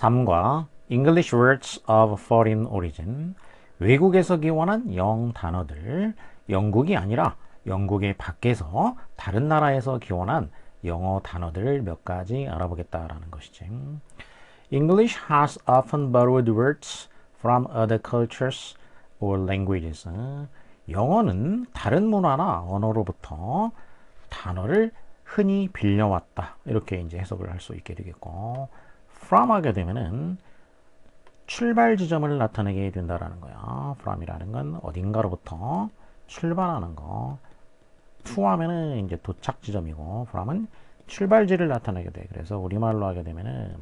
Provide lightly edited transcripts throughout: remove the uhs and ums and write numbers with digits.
3과 English words of foreign origin, 외국에서 기원한 영 단어들, 영국이 아니라 영국의 밖에서 다른 나라에서 기원한 영어 단어들 몇 가지 알아보겠다라는 것이지. English has often borrowed words from other cultures or languages. 영어는 다른 문화나 언어로부터 단어를 흔히 빌려왔다. 이렇게 이제 해석을 할 수 있게 되겠고, from 하게 되면은 출발 지점을 나타내게 된다라는 거야. from이라는 건 어딘가로부터 출발하는 거. to 하면은 이제 도착 지점이고, from은 출발지를 나타내게 돼. 그래서 우리말로 하게 되면은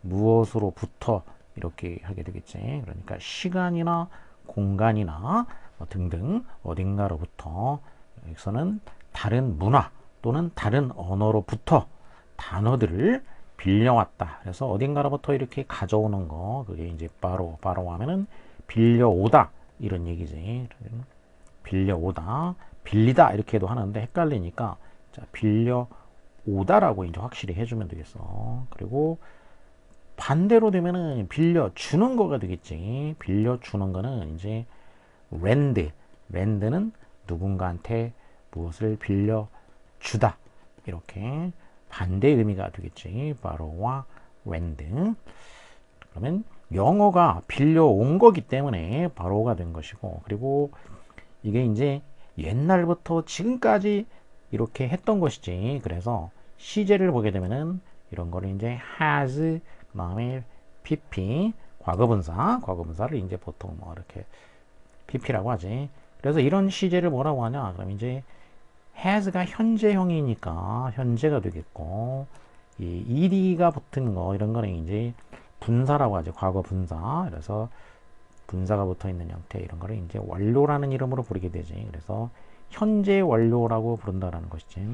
무엇으로부터 이렇게 하게 되겠지. 그러니까 시간이나 공간이나 등등 어딘가로부터, 여기서는 다른 문화 또는 다른 언어로부터 단어들을 빌려왔다. 그래서 어딘가로부터 이렇게 가져오는 거, 그게 이제 바로 하면은 빌려오다 이런 얘기지. 빌려오다, 빌리다 이렇게도 하는데 헷갈리니까 자, 빌려오다라고 이제 확실히 해주면 되겠어. 그리고 반대로 되면은 빌려주는 거가 되겠지. 빌려주는 거는 이제 렌드는 누군가한테 무엇을 빌려주다, 이렇게 반대 의미가 되겠지. borrow와 lend. 그러면 영어가 빌려온 거기 때문에 borrow가 된 것이고, 그리고 이게 이제 옛날부터 지금까지 이렇게 했던 것이지. 그래서 시제를 보게 되면은 이런 거를 이제 has, 그 다음에 pp, 과거분사를 이제 보통 뭐 이렇게 pp라고 하지. 그래서 이런 시제를 뭐라고 하냐? 그럼 이제 has가 현재형이니까 현재가 되겠고, 이 ed가 붙은 거 이런 거는 이제 분사라고 하죠. 과거 분사. 그래서 분사가 붙어 있는 형태 이런 거를 이제 완료라는 이름으로 부르게 되지. 그래서 현재 완료라고 부른다라는 것이지.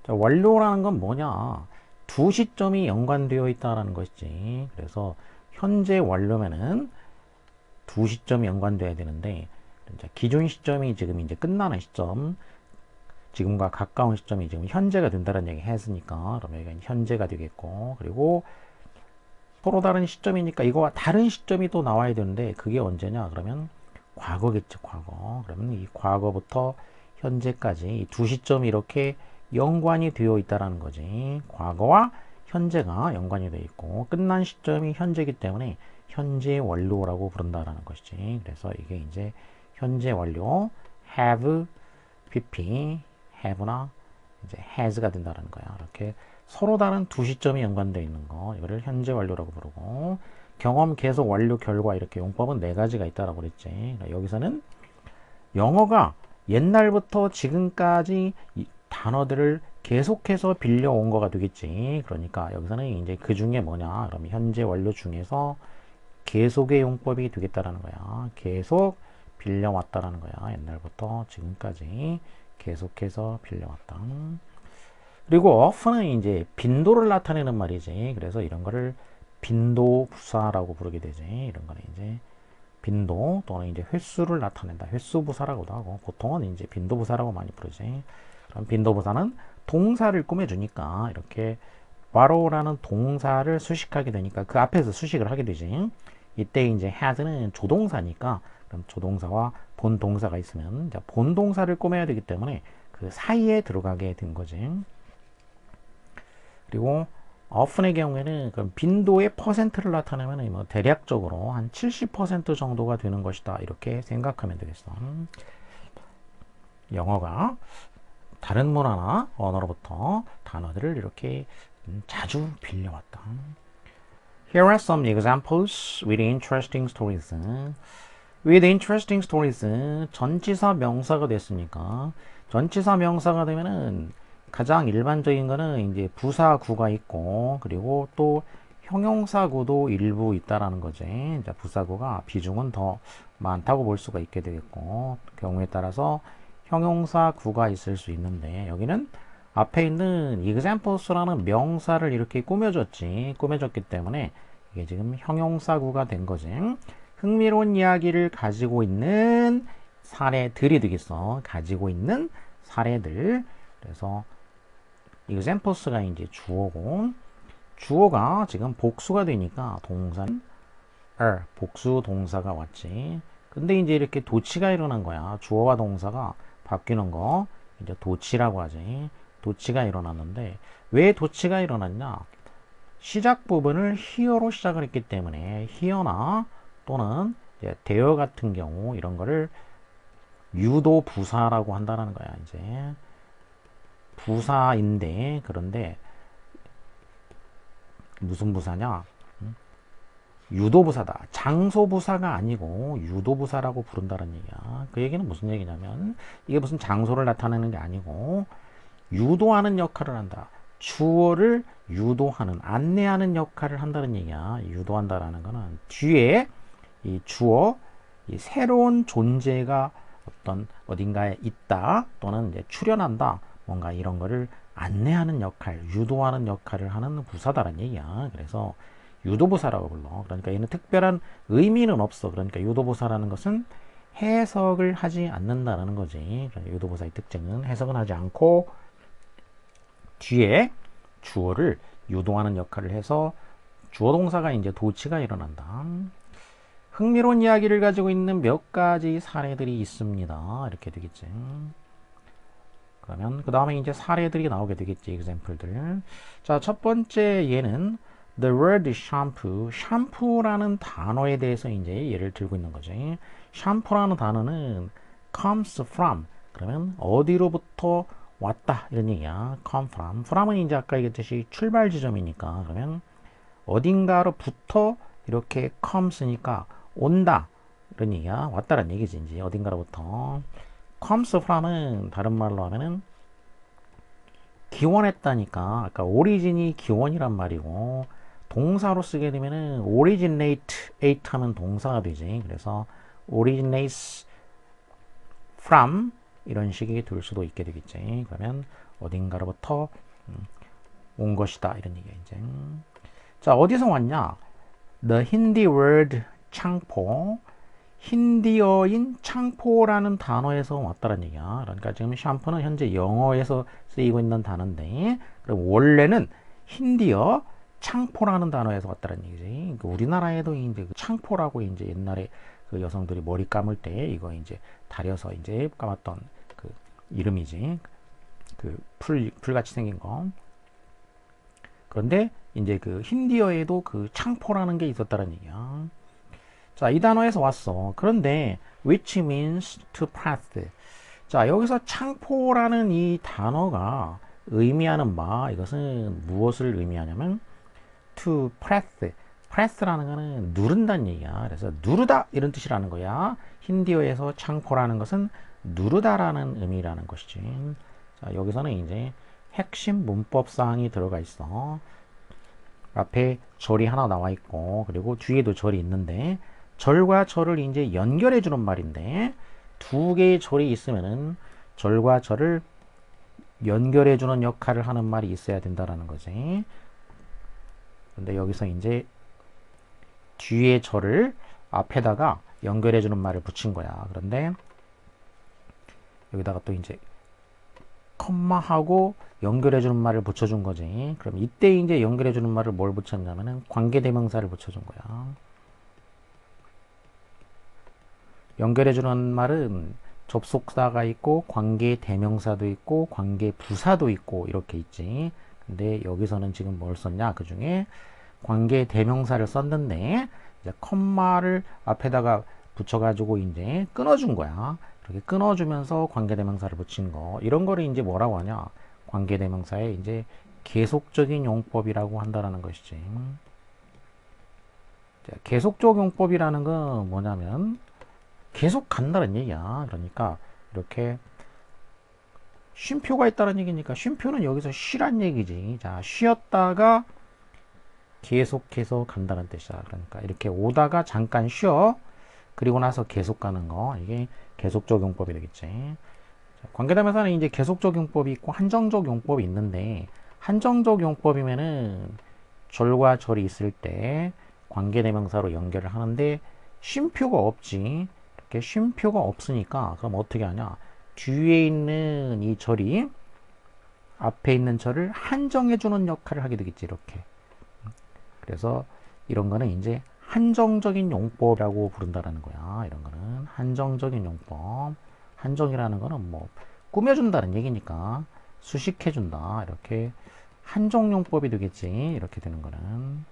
자, 완료라는 건 뭐냐? 두 시점이 연관되어 있다라는 것이지. 그래서 현재 완료면은 두 시점이 연관돼야 되는데, 기존 시점이 지금 이제 끝나는 시점, 지금과 가까운 시점이 지금 현재가 된다는 얘기 했으니까, 그러면 여기가 현재가 되겠고, 그리고 서로 다른 시점이니까 이거와 다른 시점이 또 나와야 되는데, 그게 언제냐? 그러면 과거겠죠, 과거. 그러면 이 과거부터 현재까지 이 두 시점이 이렇게 연관이 되어 있다라는 거지. 과거와 현재가 연관이 되어 있고, 끝난 시점이 현재이기 때문에 현재 완료라고 부른다라는 것이지. 그래서 이게 이제 현재 완료, have, pp, have나 이제 has가 된다는 거야. 이렇게 서로 다른 두 시점이 연관되어 있는 거, 이거를 현재 완료라고 부르고, 경험, 계속, 완료, 결과, 이렇게 용법은 네 가지가 있다라고 그랬지. 그러니까 여기서는 영어가 옛날부터 지금까지 이 단어들을 계속해서 빌려온 거가 되겠지. 그러니까 여기서는 이제 그 중에 뭐냐? 그럼 현재 완료 중에서 계속의 용법이 되겠다라는 거야. 계속 빌려왔다라는 거야. 옛날부터 지금까지 계속해서 빌려왔다. 그리고 often은 이제 빈도를 나타내는 말이지. 그래서 이런 거를 빈도 부사라고 부르게 되지. 이런 거는 이제 빈도 또는 이제 횟수를 나타낸다. 횟수 부사라고도 하고, 보통은 이제 빈도 부사라고 많이 부르지. 그럼 빈도 부사는 동사를 꾸며주니까 이렇게 borrow라는 동사를 수식하게 되니까 그 앞에서 수식을 하게 되지. 이때 이제 has는 조동사니까, 그럼 조동사와 본 동사가 있으면 본 동사를 꾸며야 되기 때문에 그 사이에 들어가게 된 거지. 그리고 often의 경우에는 그럼 빈도의 퍼센트를 나타내면 뭐 대략적으로 한 70% 정도가 되는 것이다. 이렇게 생각하면 되겠어. 영어가 다른 문화나 언어로부터 단어들을 이렇게 자주 빌려왔다. Here are some examples with interesting stories. With interesting stories, 전치사 명사가 됐으니까, 전치사 명사가 되면은 가장 일반적인 거는 이제 부사구가 있고, 그리고 또 형용사구도 일부 있다라는 거지. 이제 부사구가 비중은 더 많다고 볼 수가 있게 되겠고, 경우에 따라서 형용사구가 있을 수 있는데, 여기는 앞에 있는 examples라는 명사를 이렇게 꾸며줬기 때문에 이게 지금 형용사구가 된 거지. 흥미로운 이야기를 가지고 있는 사례들이 되겠어. 가지고 있는 사례들. 그래서 examples가 이제 주어고, 주어가 지금 복수가 되니까 동사는 복수 동사가 왔지. 근데 이제 이렇게 도치가 일어난 거야. 주어와 동사가 바뀌는 거 이제 도치라고 하지. 도치가 일어났는데 왜 도치가 일어났냐? 시작 부분을 here로 시작을 했기 때문에 here나 또는 이제 there 같은 경우 이런 거를 유도 부사라고 한다는 거야. 이제 부사인데 그런데 무슨 부사냐? 유도부사다. 장소부사가 아니고 유도부사라고 부른다는 얘기야. 그 얘기는 무슨 얘기냐면 이게 무슨 장소를 나타내는 게 아니고 유도하는 역할을 한다. 주어를 유도하는, 안내하는 역할을 한다는 얘기야. 유도한다라는 거는 뒤에 이 주어, 이 새로운 존재가 어떤 어딘가에 있다 또는 이제 출현한다. 뭔가 이런 거를 안내하는 역할, 유도하는 역할을 하는 부사다라는 얘기야. 그래서 유도부사라고 불러. 그러니까 얘는 특별한 의미는 없어. 그러니까 유도부사라는 것은 해석을 하지 않는다라는 거지. 그러니까 유도부사의 특징은 해석은 하지 않고 뒤에 주어를 유도하는 역할을 해서 주어 동사가 이제 도치가 일어난다. 흥미로운 이야기를 가지고 있는 몇 가지 사례들이 있습니다. 이렇게 되겠지. 그러면 그 다음에 이제 사례들이 나오게 되겠지. example들. 자, 첫 번째 얘는 the word shampoo, 샴푸라는 단어에 대해서 이제 예를 들고 있는 거지. 샴푸라는 단어는 comes from, 그러면 어디로부터 왔다 이런 얘기야. come from. from은 이제 아까 얘기했듯이 출발 지점이니까 그러면 어딘가로부터 이렇게 comes니까 온다 이런 얘기야. 왔다라는 얘기지. 이제 어딘가로부터. comes from은 다른 말로 하면은 기원했다니까. 아까 오리진이 기원이란 말이고 동사로 쓰게 되면은 originate 하면 동사가 되지. 그래서 originates from 이런 식이 될 수도 있게 되겠지. 그러면 어딘가로부터 온 것이다 이런 얘기야. 이제 자, 어디서 왔냐? The Hindi word 창포, 힌디어인 창포라는 단어에서 왔다는 얘기야. 그러니까 지금 샴푸는 현재 영어에서 쓰이고 있는 단어인데 그럼 원래는 힌디어 창포라는 단어에서 왔다는 얘기지. 그러니까 우리나라에도 이제 그 창포라고 이제 옛날에 그 여성들이 머리 감을 때 이거 이제 다려서 이제 감았던 그 이름이지. 그 풀같이 생긴 거. 그런데 이제 그 힌디어에도 그 창포라는 게 있었다는 얘기야. 자, 이 단어에서 왔어. 그런데 which means to press. 자, 여기서 창포라는 이 단어가 의미하는 바, 이것은 무엇을 의미하냐면 to press. press라는 거는 누른다는 얘기야. 그래서 누르다 이런 뜻이라는 거야. 힌디어에서 창포라는 것은 누르다라는 의미라는 것이지. 자, 여기서는 이제 핵심 문법 사항이 들어가 있어. 앞에 절이 하나 나와 있고 그리고 뒤에도 절이 있는데 절과 절을 이제 연결해 주는 말인데 두 개의 절이 있으면은 절과 절을 연결해 주는 역할을 하는 말이 있어야 된다라는 거지. 근데 여기서 이제 뒤에 절을 앞에다가 연결해 주는 말을 붙인 거야. 그런데 여기다가 또 이제 컴마하고 연결해 주는 말을 붙여준 거지. 그럼 이때 이제 연결해 주는 말을 뭘 붙였냐면은 관계대명사를 붙여준 거야. 연결해 주는 말은 접속사가 있고 관계대명사도 있고 관계부사도 있고 이렇게 있지. 근데 여기서는 지금 뭘 썼냐? 그 중에 관계대명사를 썼는데 이제 컴마를 앞에다가 붙여가지고 이제 끊어준 거야. 이렇게 끊어주면서 관계대명사를 붙인 거. 이런 거를 이제 뭐라고 하냐? 관계대명사의 이제 계속적인 용법이라고 한다는 것이지. 자, 계속적 용법이라는 건 뭐냐면 계속 간다는 얘기야. 그러니까 이렇게 쉼표가 있다는 얘기니까 쉼표는 여기서 쉬란 얘기지. 자, 쉬었다가 계속해서 간다는 뜻이야. 그러니까 이렇게 오다가 잠깐 쉬어. 그리고 나서 계속 가는 거. 이게 계속적 용법이 되겠지. 자, 관계대명사는 이제 계속적 용법이 있고 한정적 용법이 있는데 한정적 용법이면은 절과 절이 있을 때 관계대명사로 연결을 하는데 쉼표가 없지. 이렇게 쉼표가 없으니까 그럼 어떻게 하냐? 뒤에 있는 이 절이 앞에 있는 절을 한정해 주는 역할을 하게 되겠지. 이렇게 그래서 이런 거는 이제 한정적인 용법이라고 부른다라는 거야. 이런 거는 한정적인 용법. 한정이라는 거는 뭐 꾸며준다는 얘기니까 수식해준다. 이렇게 한정용법이 되겠지. 이렇게 되는 거는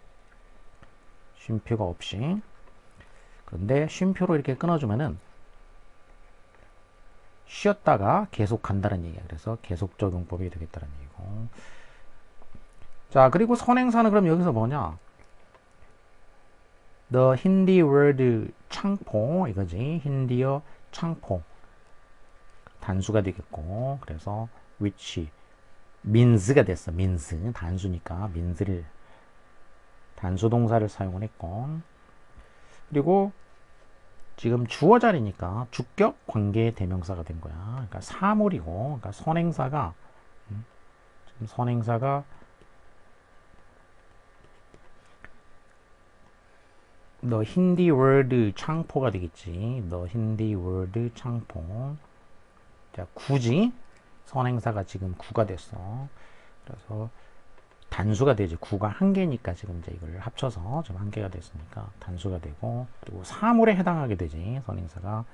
쉼표가 없이. 그런데 쉼표로 이렇게 끊어주면은 쉬었다가 계속 간다는 얘기야. 그래서 계속적 용법이 되겠다는 얘기고. 자, 그리고 선행사는 그럼 여기서 뭐냐? The Hindi word 창포 이거지. 힌디어 창포 단수가 되겠고, 그래서 which means가 됐어. means 단수니까 means를 단수 동사를 사용을 했고, 그리고 지금 주어 자리니까 주격 관계 대명사가 된 거야. 그러니까 사물이고, 그러니까 선행사가 지금 선행사가 The Hindi word 창포가 되겠지. The Hindi word 창포. 자, 굳이 선행사가 지금 구가 됐어. 그래서 단수가 되지. 구가 한 개니까 지금 이제 이걸 합쳐서 지금 한 개가 됐으니까 단수가 되고, 그리고 사물에 해당하게 되지. 선행사가.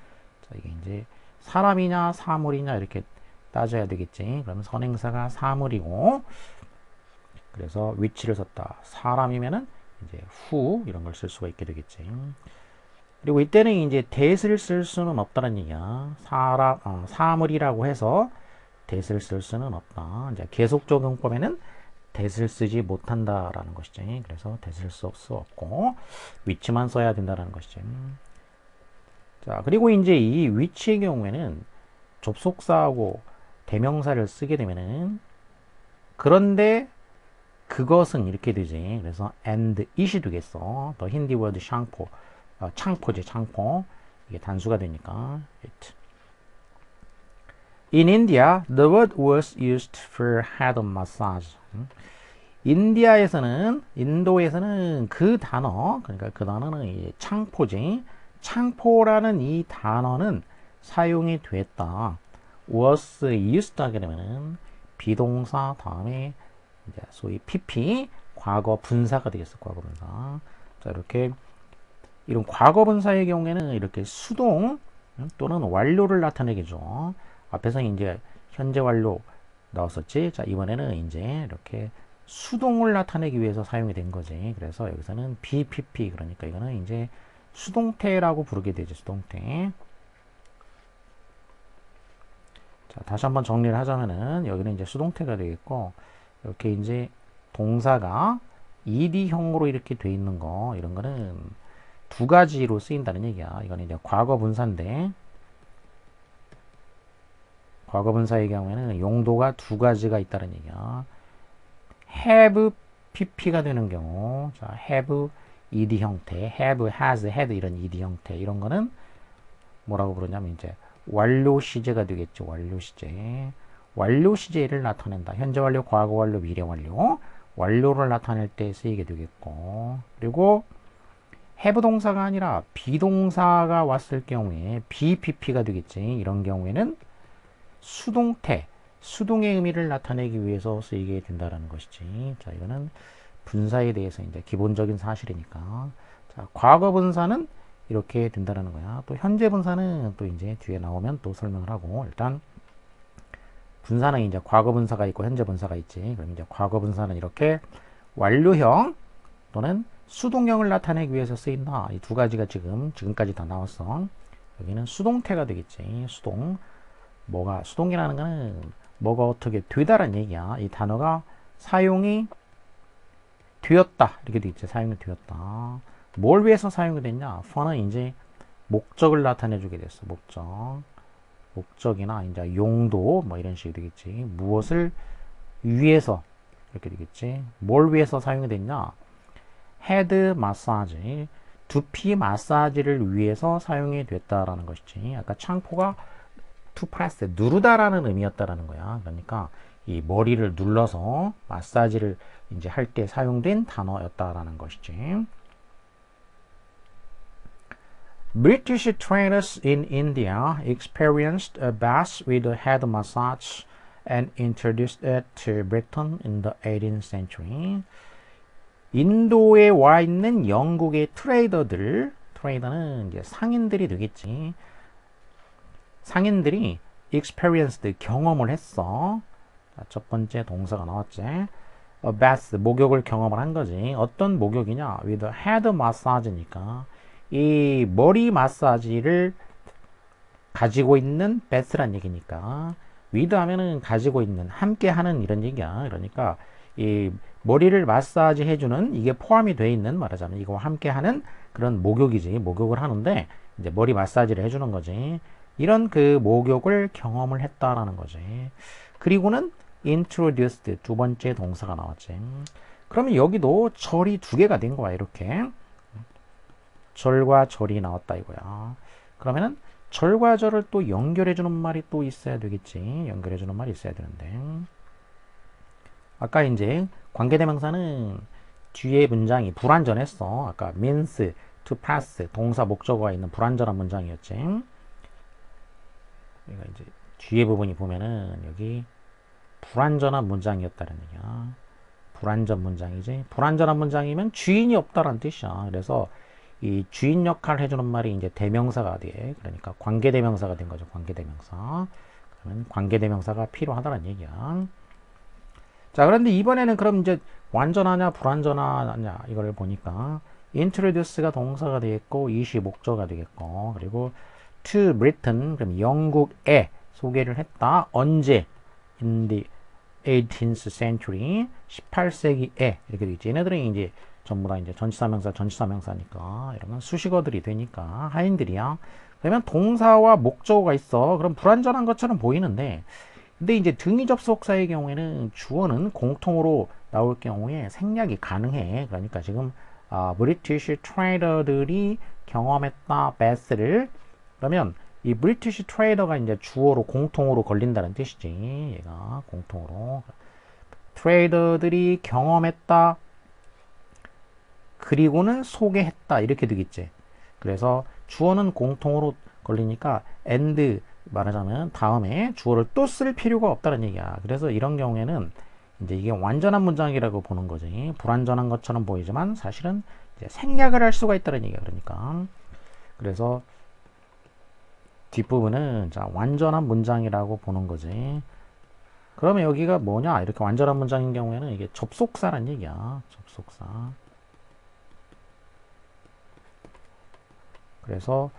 자, 이게 이제 사람이냐 사물이냐 이렇게 따져야 되겠지. 그러면 선행사가 사물이고, 그래서 which를 썼다. 사람이면은 이제 who 이런 걸 쓸 수가 있게 되겠지. 그리고 이때는 이제 that을 쓸 수는 없다는 얘기야. 사물이라고 해서 that을 쓸 수는 없다. 이제 계속적 용법에는 that을 쓰지 못한다라는 것이지. 그래서 that을 쓸 수 없고 which만 써야 된다라는 것이지. 자, 그리고 이제 이 which의 경우에는 접속사하고 대명사를 쓰게 되면은, 그런데 그것은 이렇게 되지. 그래서 and it이 되겠어. 더 힌디 워드 창포. 창포지, 창포. 이게 단수가 되니까 it. In India, the word was used for head massage. 인도에서는 그 단어, 그러니까 그 단어는 이제 창포지. 창포라는 이 단어는 사용이 됐다. was used 하게 되면은 비동사 다음에 이제 소위 PP 과거 분사가 되겠어. 과거 분사. 자, 이렇게 이런 과거 분사의 경우에는 이렇게 수동 또는 완료를 나타내겠죠. 앞에서 이제 현재 완료 나왔었지. 자, 이번에는 이제 이렇게 수동을 나타내기 위해서 사용이 된 거지. 그래서 여기서는 BPP, 그러니까 이거는 이제 수동태라고 부르게 되죠. 수동태. 자, 다시 한번 정리를 하자면은 여기는 이제 수동태가 되겠고, 이렇게 이제 동사가 ed형으로 이렇게 돼 있는 거, 이런 거는 두 가지로 쓰인다는 얘기야. 이거는 이제 과거 분사인데, 과거 분사의 경우에는 용도가 두 가지가 있다는 얘기야. have pp가 되는 경우, 자, have ed 형태, have, has, had 이런 ed 형태, 이런 거는 뭐라고 부르냐면 이제 완료 시제가 되겠죠. 완료 시제. 완료 시제를 나타낸다. 현재 완료, 과거 완료, 미래 완료. 완료를 나타낼 때 쓰이게 되겠고, 그리고 have 동사가 아니라 비동사가 왔을 경우에 BPP가 되겠지. 이런 경우에는 수동태, 수동의 의미를 나타내기 위해서 쓰이게 된다는 것이지. 자, 이거는 분사에 대해서 이제 기본적인 사실이니까. 자, 과거 분사는 이렇게 된다는 거야. 또 현재 분사는 또 이제 뒤에 나오면 또 설명을 하고, 일단 분사는 이제 과거 분사가 있고 현재 분사가 있지. 그럼 이제 과거 분사는 이렇게 완료형 또는 수동형을 나타내기 위해서 쓰인다. 이 두 가지가 지금까지 다 나왔어. 여기는 수동태가 되겠지. 수동. 뭐가, 수동이라는 거는 뭐가 어떻게 되다라는 얘기야. 이 단어가 사용이 되었다. 이렇게 되겠지. 사용이 되었다. 뭘 위해서 사용이 됐냐? for는 이제 목적을 나타내 주게 됐어. 목적이나 이제 용도 뭐 이런 식이 되겠지. 무엇을 위해서 이렇게 되겠지. 뭘 위해서 사용이 됐냐? 헤드 마사지, 두피 마사지를 위해서 사용이 됐다라는 것이지. 아까 창포가 to press, 누르다라는 의미였다라는 거야. 그러니까 이 머리를 눌러서 마사지를 이제 할 때 사용된 단어였다라는 것이지. British traders in India experienced a bath with a head massage and introduced it to Britain in the 18th century. 인도에 와 있는 영국의 트레이더는 이제 상인들이 되겠지. 상인들이 experienced 경험을 했어. 첫 번째 동사가 나왔지. bath 목욕을 경험을 한 거지. 어떤 목욕이냐? with head massage니까 이 머리 마사지를 가지고 있는 bath란 얘기니까 with 하면은 가지고 있는 함께 하는 이런 얘기야. 그러니까 이 머리를 마사지 해주는 이게 포함이 돼 있는 말하자면 이거와 함께 하는 그런 목욕이지. 목욕을 하는데 이제 머리 마사지를 해주는 거지. 이런 그 목욕을 경험을 했다라는 거지. 그리고는 introduced 두 번째 동사가 나왔지. 그러면 여기도 절이 두 개가 된 거야. 이렇게 절과 절이 나왔다 이거야. 그러면은 절과 절을 또 연결해주는 말이 또 있어야 되겠지. 연결해주는 말이 있어야 되는데 아까 이제 관계대명사는 뒤에 문장이 불완전했어. 아까 means to pass 동사 목적어가 있는 불완전한 문장이었지. 그러니까 이제 뒤에 부분이 보면은 여기 불완전한 문장이었다는 얘기야. 불완전 문장이지. 불완전한 문장이면 주인이 없다라는 뜻이야. 그래서 이 주인 역할을 해주는 말이 이제 대명사가 돼. 그러니까 관계대명사가 된 거죠. 관계대명사. 그러면 관계대명사가 필요하다는 얘기야. 자, 그런데 이번에는 그럼 이제 완전하냐 불완전하냐 이걸 보니까 introduce가 동사가 되겠고 it이 목적어가 되겠고 그리고 to Britain 그럼 영국에 소개를 했다. 언제? in the 18th century 18세기에 이렇게 되겠지. 얘네들은 이제 전부 다 이제 전치사명사니까 이런 건 수식어들이 되니까 하인들이야. 그러면 동사와 목적어가 있어. 그럼 불완전한 것처럼 보이는데 근데 이제 등위 접속사의 경우에는 주어는 공통으로 나올 경우에 생략이 가능해. 그러니까 지금 브리티시 트레이더들이 경험했다 베스를 그러면 이 브리티시 트레이더가 이제 주어로 공통으로 걸린다는 뜻이지. 얘가 공통으로 트레이더들이 경험했다 그리고는 소개했다 이렇게 되겠지. 그래서 주어는 공통으로 걸리니까 and 말하자면 다음에 주어를 또 쓸 필요가 없다는 얘기야. 그래서 이런 경우에는 이제 이게 완전한 문장이라고 보는 거지. 불완전한 것처럼 보이지만 사실은 이제 생략을 할 수가 있다는 얘기야. 그러니까 그래서 뒷부분은 자 완전한 문장이라고 보는 거지. 그러면 여기가 뭐냐? 이렇게 완전한 문장인 경우에는 이게 접속사란 얘기야. 접속사. 그래서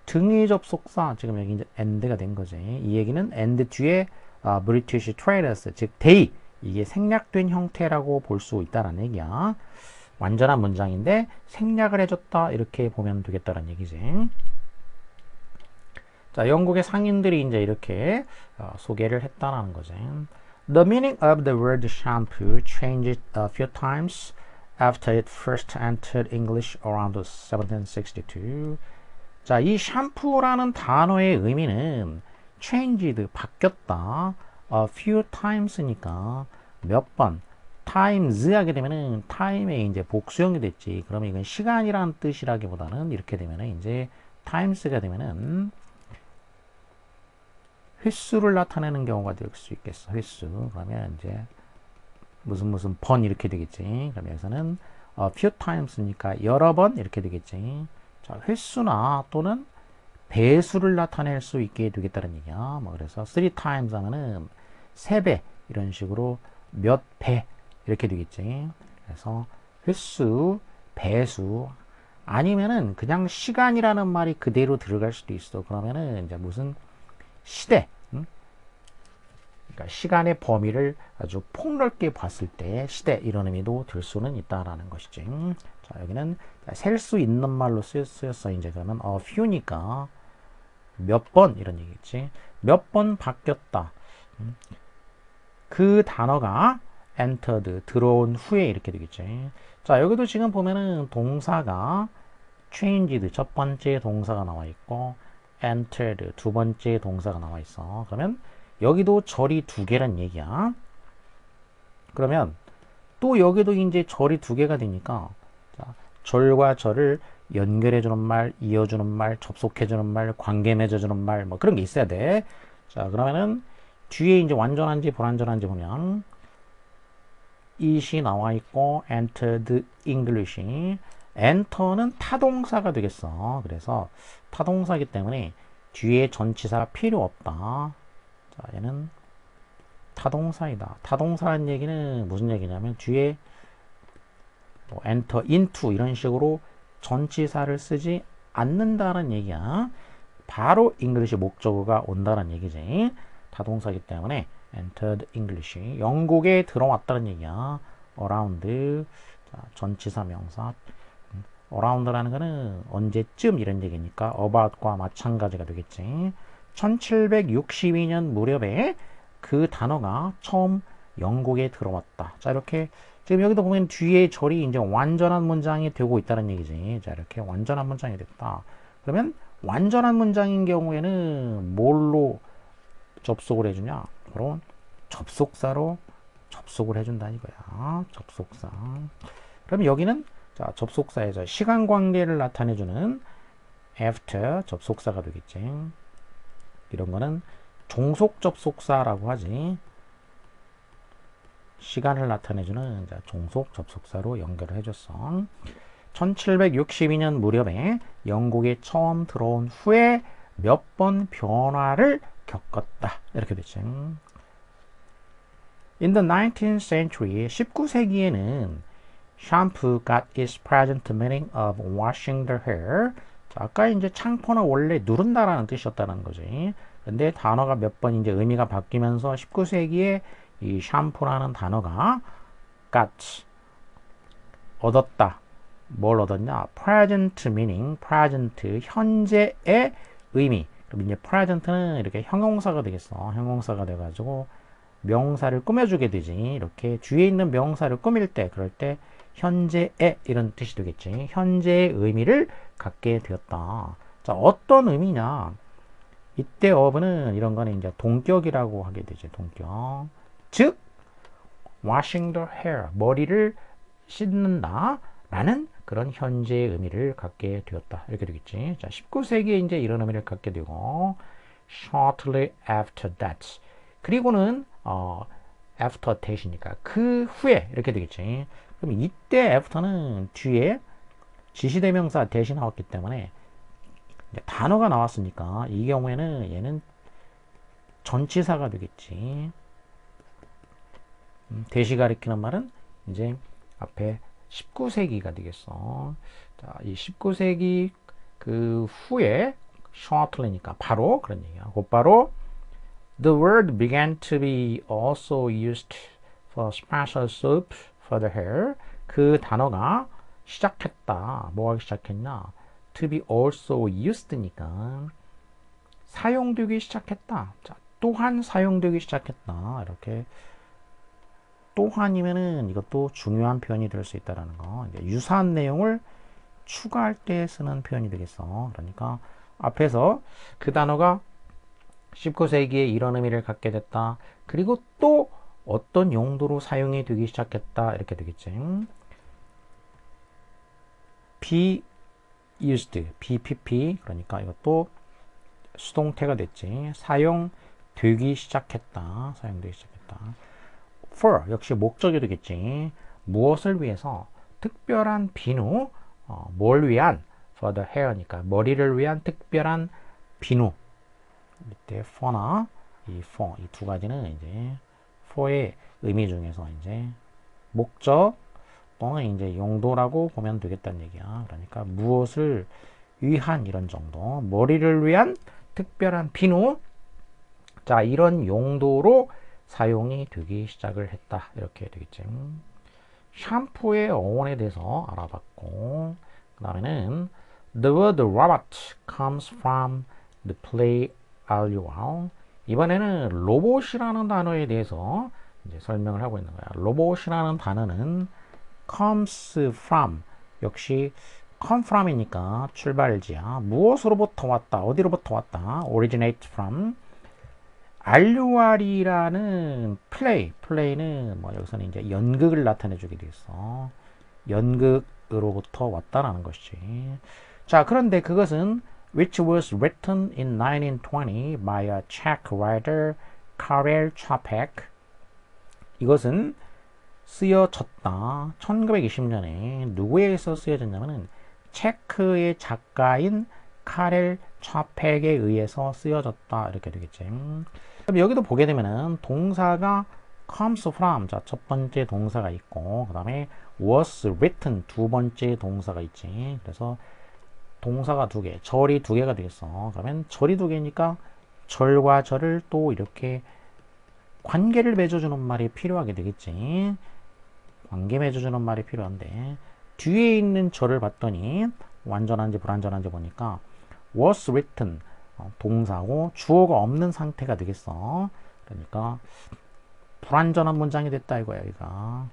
등위 접속사 지금 여기 이제 and가 된 거지. 이 얘기는 and 뒤에 British traders 즉 they 이게 생략된 형태라고 볼 수 있다는 얘기야. 완전한 문장인데 생략을 해줬다 이렇게 보면 되겠다는 얘기지. 자, 영국의 상인들이 이제 이렇게 소개를 했다는 거지. The meaning of the word shampoo changed a few times after it first entered English around 1762. 자, 이 샴푸라는 단어의 의미는 changed, 바뀌었다. a few times니까 몇 번. times 하게 되면은 time에 이제 복수형이 됐지. 그러면 이건 시간이라는 뜻이라기보다는 이렇게 되면은 이제 times가 되면은 횟수를 나타내는 경우가 될 수 있겠어. 횟수. 그러면 이제 무슨 번 이렇게 되겠지. 그러면 여기서는 a few times니까 여러 번 이렇게 되겠지. 자, 횟수나 또는 배수를 나타낼 수 있게 되겠다는 얘기야. 뭐 그래서 3 times 하면은 3배 이런 식으로 몇 배 이렇게 되겠지. 그래서 횟수, 배수 아니면은 그냥 시간이라는 말이 그대로 들어갈 수도 있어. 그러면은 이제 무슨 시대, 그러니까 시간의 범위를 아주 폭넓게 봤을 때 시대 이런 의미도 들 수는 있다라는 것이지. 자, 여기는 셀 수 있는 말로 쓰였어. 이제 그러면 few니까 몇 번 이런 얘기겠지. 몇 번 바뀌었다. 그 단어가 entered 들어온 후에 이렇게 되겠지. 자, 여기도 지금 보면은 동사가 changed 첫 번째 동사가 나와 있고 entered 두 번째 동사가 나와 있어. 그러면 여기도 절이 두 개란 얘기야. 그러면 또 여기도 이제 절이 두 개가 되니까 자, 절과 절을 연결해주는 말, 이어주는 말, 접속해주는 말, 관계 맺어주는 말, 뭐 그런 게 있어야 돼. 자, 그러면은 뒤에 이제 완전한지 불완전한지 보면 it이 나와 있고 entered English. enter는 타동사가 되겠어. 그래서 타동사이기 때문에 뒤에 전치사가 필요 없다. 자, 얘는 타동사이다. 타동사라는 얘기는 무슨 얘기냐면 뒤에 뭐 enter, into 이런 식으로 전치사를 쓰지 않는다는 얘기야. 바로 English 목적어가 온다는 얘기지. 타동사이기 때문에 entered English. 영국에 들어왔다는 얘기야. around. 자, 전치사 명사. around라는 거는 언제쯤 이런 얘기니까 about과 마찬가지가 되겠지. 1762년 무렵에 그 단어가 처음 영국에 들어왔다. 자, 이렇게 지금 여기도 보면 뒤에 절이 이제 완전한 문장이 되고 있다는 얘기지. 자, 이렇게 완전한 문장이 됐다. 그러면 완전한 문장인 경우에는 뭘로 접속을 해주냐? 바로 접속사로 접속을 해준다 이거야. 접속사. 그럼 여기는 자, 접속사에서 시간 관계를 나타내주는 after 접속사가 되겠지. 이런 거는 종속 접속사라고 하지. 시간을 나타내주는 종속 접속사로 연결을 해줬어. 1762년 무렵에 영국에 처음 들어온 후에 몇 번 변화를 겪었다. 이렇게 됐죠. In the 19th century, 19세기에는 shampoo got its present meaning of washing the hair. 자, 아까 이제 창포는 원래 누른다라는 뜻이었다는 거지. 근데 단어가 몇 번 이제 의미가 바뀌면서 19세기에 이 샴푸라는 단어가 got 얻었다. 뭘 얻었냐? present meaning, present 현재의 의미. 그럼 이제 present는 이렇게 형용사가 되겠어. 형용사가 돼가지고 명사를 꾸며주게 되지. 이렇게 뒤에 있는 명사를 꾸밀 때, 그럴 때 현재의 이런 뜻이 되겠지. 현재의 의미를 갖게 되었다. 자, 어떤 의미냐? 이때 of는 이런 거는 이제 동격이라고 하게 되죠. 동격. 즉, washing the hair, 머리를 씻는다 라는 그런 현재의 의미를 갖게 되었다. 이렇게 되겠지. 자, 19세기에 이제 이런 의미를 갖게 되고, shortly after that. 그리고는, after that이니까 그 후에 이렇게 되겠지. 그럼 이때 after는 뒤에 지시대명사 that이 나왔기 때문에 단어가 나왔으니까 이 경우에는 얘는 전치사가 되겠지. that이 가리키는 말은 이제 앞에 19세기가 되겠어. 자, 이 19세기 그 후에 shortly니까 바로 그런 얘기야. 곧바로 the word began to be also used for special soap for the hair. 그 단어가 시작했다. 뭐 하기 시작했냐? to be also used니까 사용되기 시작했다. 자, 또한 사용되기 시작했다. 이렇게 또한이면은 이것도 중요한 표현이 될 수 있다라는 거. 이제 유사한 내용을 추가할 때 쓰는 표현이 되겠어. 그러니까 앞에서 그 단어가 19세기에 이런 의미를 갖게 됐다. 그리고 또 어떤 용도로 사용이 되기 시작했다. 이렇게 되겠지. be used, BPP. 그러니까 이것도 수동태가 됐지. 사용되기 시작했다. 사용되기 시작했다. for 역시 목적이 되겠지. 무엇을 위해서? 특별한 비누. 뭘 위한? for the hair니까 머리를 위한 특별한 비누. 이때 for나 이 for 이 두 가지는 이제 for의 의미 중에서 이제 목적 또는 이제 용도라고 보면 되겠다는 얘기야. 그러니까 무엇을 위한 이런 정도. 머리를 위한 특별한 비누. 자, 이런 용도로 사용이 되기 시작을 했다. 이렇게 되겠지. 샴푸의 어원에 대해서 알아봤고, 그 다음에는 the word robot comes from the play RUR. 이번에는 로봇이라는 단어에 대해서 이제 설명을 하고 있는 거야. 로봇이라는 단어는 comes from 역시 come from이니까 출발지야. 무엇으로부터 왔다, 어디로부터 왔다. originate from. RUR이라는 play는 뭐 여기서는 이제 연극을 나타내 주게 되겠어. 연극으로부터 왔다라는 것이지. 자, 그런데 그것은 which was written in 1920 by a Czech writer Karel Čapek. 이것은 쓰여졌다. 1920년에 누구에 의해서 쓰여졌냐면은 체크의 작가인 카렐 차펙에 의해서 쓰여졌다. 이렇게 되겠지. 그럼 여기도 보게 되면은 동사가 comes from, 자, 첫 번째 동사가 있고, 그 다음에 was written, 두 번째 동사가 있지. 그래서 동사가 두 개, 절이 두 개가 되겠어. 그러면 절이 두 개니까 절과 절을 또 이렇게 관계를 맺어주는 말이 필요하게 되겠지. 관계 맺어주는 말이 필요한데, 뒤에 있는 절을 봤더니 완전한지 불완전한지 보니까 was written, 동사고 주어가 없는 상태가 되겠어. 그러니까 불완전한 문장이 됐다 이거야. 여기가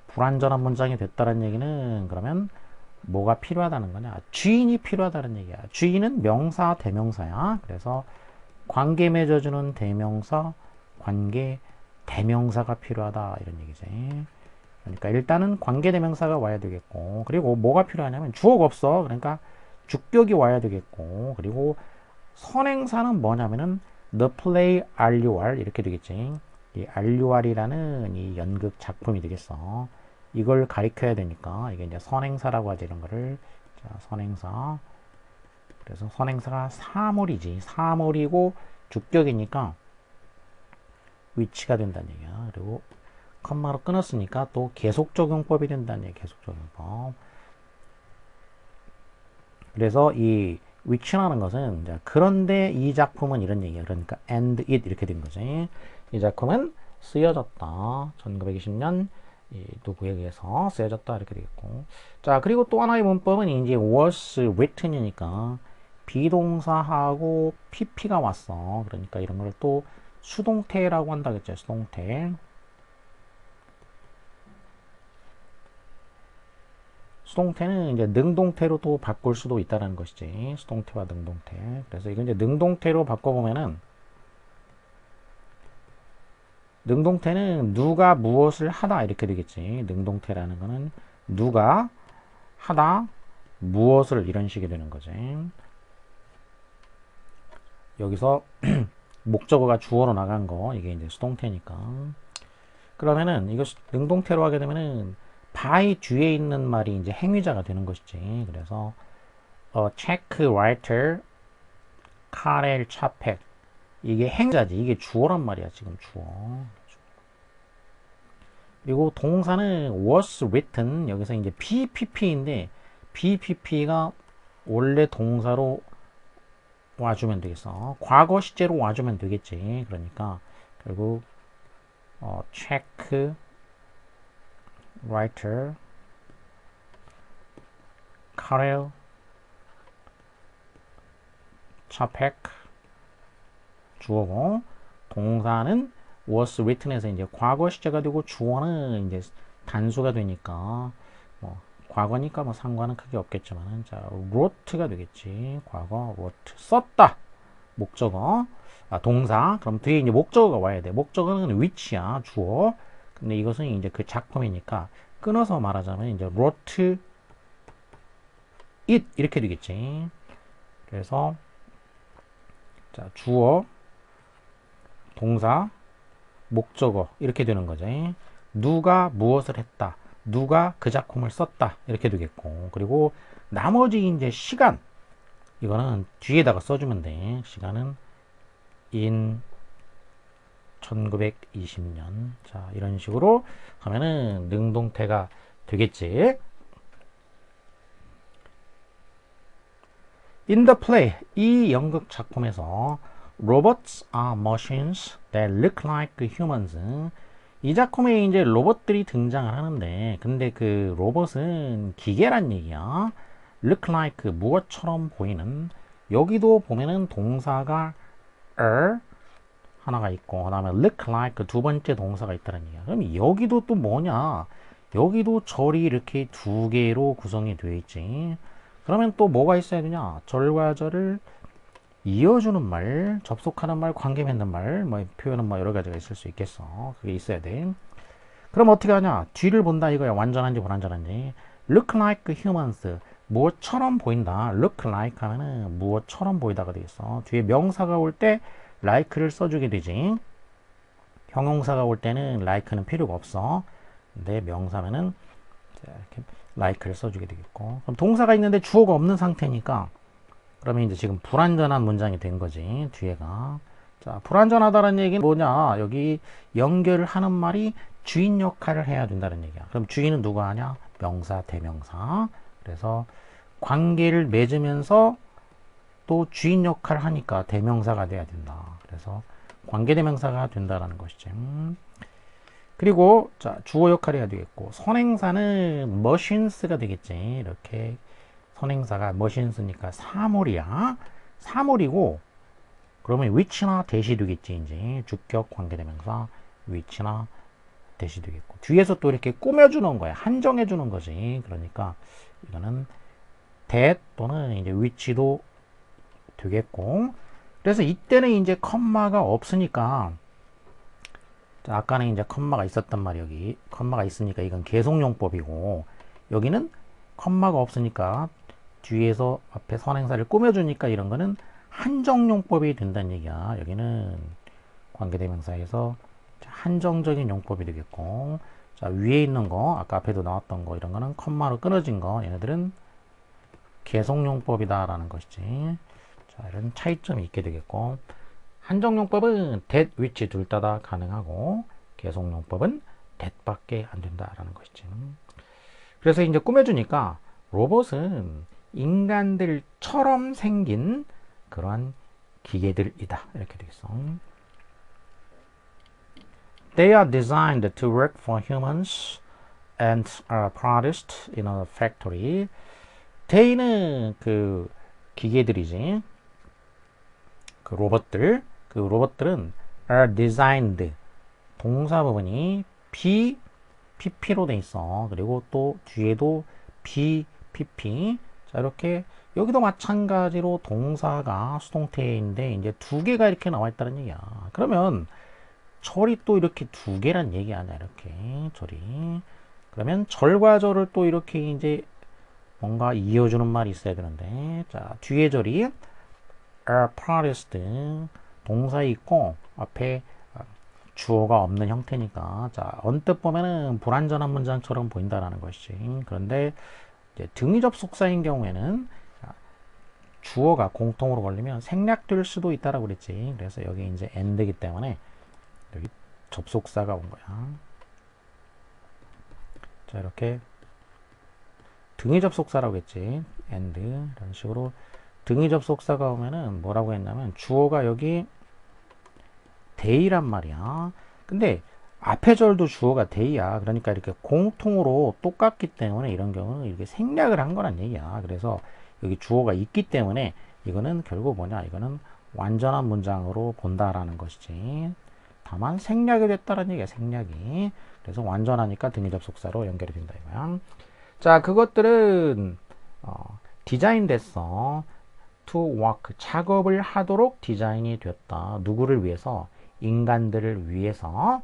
불완전한 문장이 됐다는 얘기는 그러면 뭐가 필요하다는 거냐? 주인이 필요하다는 얘기야. 주인은 명사, 대명사야. 그래서 관계 맺어주는 대명사, 관계 대명사가 필요하다 이런 얘기지. 그러니까 일단은 관계 대명사가 와야 되겠고, 그리고 뭐가 필요하냐면 주어가 없어. 그러니까 주격이 와야 되겠고, 그리고 선행사는 뭐냐면은 the play RUR 이렇게 되겠지. 이 RUR이라는 이 연극 작품이 되겠어. 이걸 가리켜야 되니까 이게 이제 선행사라고 하지. 이런 거를. 자, 선행사. 그래서 선행사가 사물이지. 사물이고 주격이니까 위치가 된다는 얘기야. 그리고 컴마로 끊었으니까 또 계속 적용법이 된다는 얘기야. 계속 적용법. 그래서 이 위치라는 것은 이제 그런데 이 작품은 이런 얘기야. 그러니까 and it 이렇게 된 거지. 이 작품은 쓰여졌다. 1920년 누구에 의해서 쓰여졌다 이렇게 되겠고. 자, 그리고 또 하나의 문법은 이제 was written이니까 비동사하고 pp가 왔어. 그러니까 이런 걸 또 수동태라고 한다겠죠. 수동태. 수동태는 이제 능동태로 또 바꿀 수도 있다는 것이지. 수동태와 능동태. 그래서 이건 이제 능동태로 바꿔보면은, 능동태는 누가 무엇을 하다 이렇게 되겠지. 능동태라는 거는 누가 하다 무엇을 이런 식이 되는 거지. 여기서 목적어가 주어로 나간 거, 이게 이제 수동태니까. 그러면은 이거 능동태로 하게 되면은 by 뒤에 있는 말이 이제 행위자가 되는 것이지. 그래서 체크 라이터 카렐 차펙, 이게 행위자지. 이게 주어란 말이야. 지금 주어. 그리고 동사는 was written, 여기서 이제 BPP인데 BPP가 원래 동사로 와주면 되겠어. 과거 시제로 와주면 되겠지. 그러니까 결국 check writer 카렐 차펙 주어고, 동사는 was written에서 이제 과거 시제가 되고 주어는 이제 단수가 되니까 뭐 과거니까 뭐 상관은 크게 없겠지만은, 자, wrote가 되겠지. 과거 wrote, 썼다. 목적어. 동사. 그럼 뒤에 이제 목적어가 와야 돼. 목적어는 which야. 주어. 근데 이것은 이제 그 작품이니까 끊어서 말하자면 이제 wrote it 이렇게 되겠지. 그래서 자, 주어, 동사, 목적어 이렇게 되는 거지. 누가 무엇을 했다, 누가 그 작품을 썼다 이렇게 되겠고, 그리고 나머지 이제 시간, 이거는 뒤에다가 써주면 돼. 시간은 in 1920년. 자, 이런 식으로 하면은 능동태가 되겠지. In the play, 이 연극 작품에서 robots are machines that look like humans. 이 작품에 이제 로봇들이 등장을 하는데, 근데 그 로봇은 기계란 얘기야. look like, 무엇처럼 보이는. 여기도 보면은 동사가 하나가 있고, 그 다음에 look like 두 번째 동사가 있다는 얘기야. 그럼 여기도 또 뭐냐? 여기도 절이 이렇게 두 개로 구성이 되어 있지. 그러면 또 뭐가 있어야 되냐? 절과 절을 이어주는 말, 접속하는 말, 관계 맺는 말, 뭐 표현은 뭐 여러 가지가 있을 수 있겠어. 그게 있어야 돼. 그럼 어떻게 하냐? 뒤를 본다 이거야. 완전한지 불완전한지. look like humans, 무엇처럼 보인다. look like 하면은 무엇처럼 보이다가 되겠어. 뒤에 명사가 올 때 like를 써주게 되지. 형용사가 올 때는 like는 필요가 없어. 근데 명사면은 이렇게 like를 써주게 되겠고. 그럼 동사가 있는데 주어가 없는 상태니까 그러면 이제 지금 불완전한 문장이 된 거지. 뒤에가. 자, 불완전하다는 얘기는 뭐냐? 여기 연결을 하는 말이 주인 역할을 해야 된다는 얘기야. 그럼 주인은 누가 하냐? 명사, 대명사. 그래서 관계를 맺으면서 또 주인 역할을 하니까 대명사가 돼야 된다. 그래서 관계대명사가 된다라는 것이지. 그리고 자, 주어 역할을 해야 되겠고, 선행사는 machines가 되겠지. 이렇게 선행사가 machines니까 사물이야. 사물이고, 그러면 which나 대시 되겠지. 이제 주격 관계대명사 which나 대시 되겠고, 뒤에서 또 이렇게 꾸며주는 거야. 한정해 주는 거지. 그러니까 이거는 that 또는 이제 which도 되겠고, 그래서 이때는 이제 컴마가 없으니까, 자, 아까는 이제 컴마가 있었단 말이야. 여기 컴마가 있으니까 이건 계속용법이고, 여기는 컴마가 없으니까 뒤에서 앞에 선행사를 꾸며주니까 이런 거는 한정용법이 된다는 얘기야. 여기는 관계대명사에서 한정적인 용법이 되겠고, 자, 위에 있는 거 아까 앞에도 나왔던 거 이런 거는 컴마로 끊어진 거, 얘네들은 계속용법이다라는 것이지. 자, 이런 차이점이 있게 되겠고, 한정용법은 that, which 둘 다 다 가능하고, 계속용법은 that밖에 안 된다라는 것이지. 그래서 이제 꾸며주니까 로봇은 인간들처럼 생긴 그러한 기계들이다 이렇게 되겠어. They are designed to work for humans and are produced in a factory. They는 그 기계들이지. 그 로봇들은 are designed. 동사 부분이 PP로 돼 있어. 그리고 또 뒤에도 PP. 자, 이렇게 여기도 마찬가지로 동사가 수동태인데 이제 두 개가 이렇게 나와 있다는 얘기야. 그러면 절이 또 이렇게 두 개란 얘기 아니야. 이렇게 절이. 그러면 절과 절을 또 이렇게 이제 뭔가 이어주는 말이 있어야 되는데, 자, 뒤에 절이 are produced 동사 있고 앞에 주어가 없는 형태니까, 자, 언뜻 보면은 불완전한 문장처럼 보인다라는 것이지. 그런데 이제 등위 접속사인 경우에는 주어가 공통으로 걸리면 생략될 수도 있다라고 그랬지. 그래서 여기 이제 and이기 때문에 여기 접속사가 온 거야. 자, 이렇게 등위 접속사라고 했지. and 이런 식으로 등위 접속사가 오면은 뭐라고 했냐면 주어가 여기 they란 말이야. 근데 앞에 절도 주어가 they야. 그러니까 이렇게 공통으로 똑같기 때문에 이런 경우는 이렇게 생략을 한 거란 얘기야. 그래서 여기 주어가 있기 때문에 이거는 결국 뭐냐, 이거는 완전한 문장으로 본다라는 것이지. 다만 생략이 됐다는 얘기야. 생략이. 그래서 완전하니까 등위 접속사로 연결이 된다 이거야. 자, 그것들은 디자인 됐어. to work, 작업을 하도록 디자인이 됐다. 누구를 위해서? 인간들을 위해서.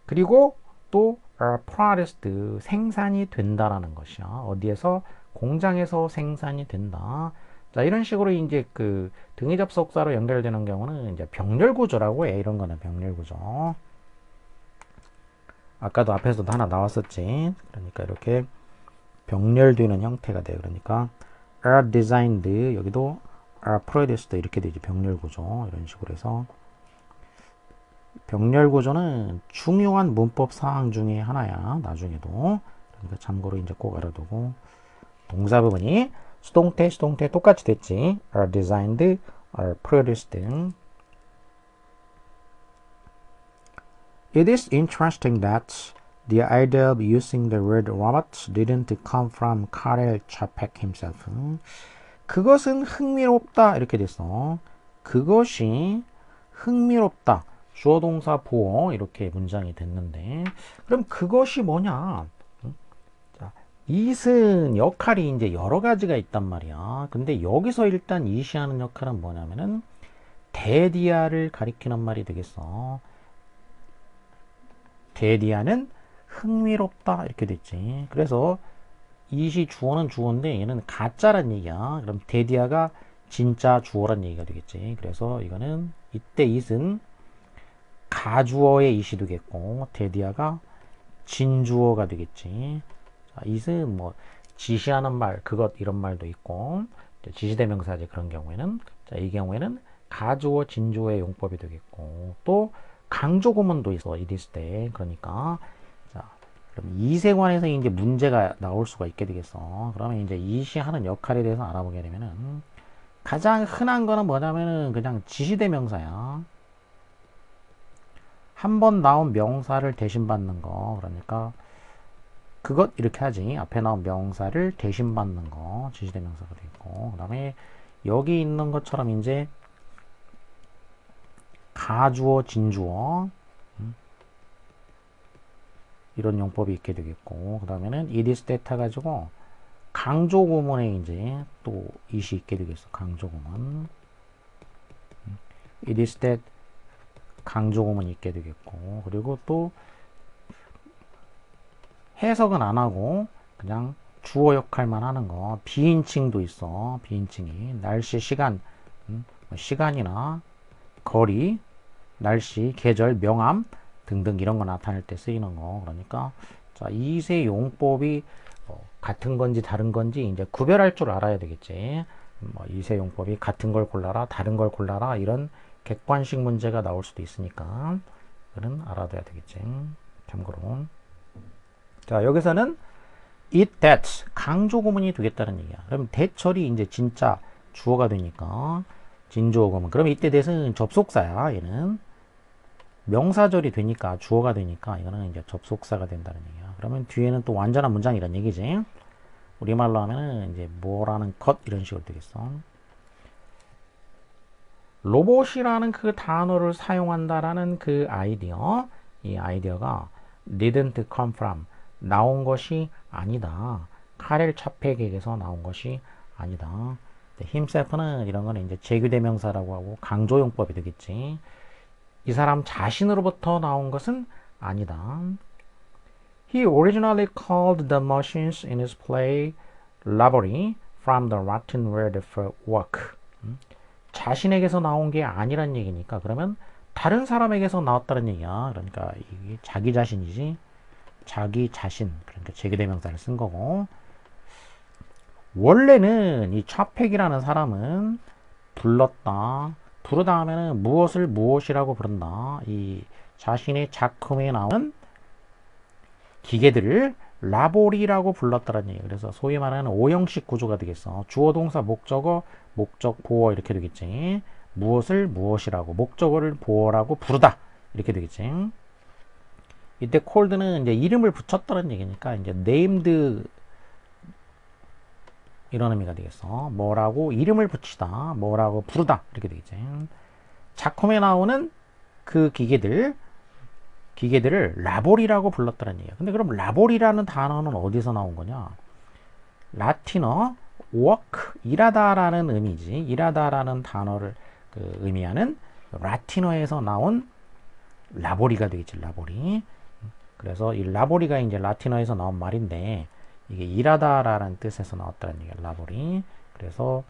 그리고 또 produced, 생산이 된다라는 것이야. 어디에서? 공장에서 생산이 된다. 자, 이런 식으로 이제 그 등위 접속사로 연결되는 경우는 이제 병렬 구조라고 해. 이런 거는 병렬 구조. 아까도 앞에서도 하나 나왔었지. 그러니까 이렇게 병렬되는 형태가 돼요. 그러니까 are designed, 여기도 are produced 이렇게 되지. 병렬 구조. 이런 식으로 해서 병렬 구조는 중요한 문법 사항 중에 하나야. 나중에도. 그러니까 참고로 이제 꼭 알아두고, 동사 부분이 수동태 똑같이 됐지. are designed, are produced. It is interesting that the idea of using the word robot didn't come from Karel Čapek himself. 그것은 흥미롭다 이렇게 됐어. 그것이 흥미롭다. 주어 동사 보어 이렇게 문장이 됐는데, 그럼 그것이 뭐냐? 자, it은 역할이 이제 여러 가지가 있단 말이야. 근데 여기서 일단 it이 하는 역할은 뭐냐면은 대디아를 가리키는 말이 되겠어. 대디아는 흥미롭다 이렇게 됐지. 그래서 it이 주어는 주어인데 얘는 가짜란 얘기야. 그럼 대디아가 진짜 주어란 얘기가 되겠지. 그래서 이거는 이때 it은 가주어의 it이 되겠고, 데디아가 진주어가 되겠지. 자, it은 뭐 지시하는 말, 그것 이런 말도 있고, 지시대명사지 그런 경우에는. 자, 이 경우에는 가주어, 진주어의 용법이 되겠고, 또 강조 구문도 있어, it is 때. 그러니까 자, 그럼 이세관에서 이제 문제가 나올 수가 있게 되겠어. 그러면 이제 it이 하는 역할에 대해서 알아보게 되면은 가장 흔한 거는 뭐냐면은 그냥 지시대명사야. 한 번 나온 명사를 대신받는 거. 그러니까 그것 이렇게 하지. 앞에 나온 명사를 대신받는 거 지시대명사가 되겠고, 그 다음에 여기 있는 것처럼 이제 가주어, 진주어 이런 용법이 있게 되겠고, 그 다음에는 it is that 해가지고 강조 구문에 이제 또 it이 있게 되겠어. 강조 구문. it is that 강조 구문이 있게 되겠고, 그리고 또 해석은 안 하고 그냥 주어 역할만 하는 거. 비인칭도 있어. 비인칭이 날씨, 시간, 시간이나 거리, 날씨, 계절, 명암 등등 이런 거 나타낼 때 쓰이는 거. 그러니까 자, 이세 용법이 같은 건지 다른 건지 이제 구별할 줄 알아야 되겠지. 이세 용법이 같은 걸 골라라, 다른 걸 골라라 이런 객관식 문제가 나올 수도 있으니까 그는 알아둬야 되겠지. 참고로. 자, 여기서는 it that 강조 구문이 되겠다는 얘기야. 그럼 대철이 이제 진짜 주어가 되니까 진주어 구문. 그럼 이때 that은 접속사야. 얘는 명사절이 되니까 주어가 되니까 이거는 이제 접속사가 된다는 얘기야. 그러면 뒤에는 또 완전한 문장이란 얘기지. 우리말로 하면은 이제 뭐라는 것 이런 식으로 되겠어. 로봇이라는 그 단어를 사용한다라는 그 아이디어, 이 아이디어가 didn't come from 나온 것이 아니다. 카렐 차펙에게서 나온 것이 아니다. himself는 이런 거는 이제 제규대명사라고 하고 강조용법이 되겠지. 이 사람 자신으로부터 나온 것은 아니다. He originally called the machines in his play laboratory from the rotten where they work. 자신에게서 나온 게 아니란 얘기니까 그러면 다른 사람에게서 나왔다는 얘기야. 그러니까 이게 자기 자신이지. 자기 자신. 그러니까 제기대명사를 쓴 거고. 원래는 이 차펙이라는 사람은 불렀다. 부르다 하면은 무엇을 무엇이라고 부른다. 이 자신의 작품에 나오는 기계들을 라보리라고 불렀다는 얘기. 그래서 소위 말하는 오형식 구조가 되겠어. 주어, 동사, 목적어, 목적, 보어 이렇게 되겠지. 무엇을 무엇이라고, 목적어를 보어라고 부르다 이렇게 되겠지. 이때 cold는 이제 이름을 붙였다는 얘기니까 이제 named 이런 의미가 되겠어. 뭐라고 이름을 붙이다, 뭐라고 부르다 이렇게 되겠지. 작품에 나오는 그 기계들을 라보리라고 불렀다는 얘기야. 근데 그럼 라보리라는 단어는 어디서 나온 거냐? 라틴어 work 일하다라는 의미지. 일하다라는 단어를 의미하는 라틴어에서 나온 라보리가 되겠지. 라보리. 그래서 이 라보리가 이제 라틴어에서 나온 말인데 이게 일하다라는 뜻에서 나왔다는 얘기야. 라보리. 그래서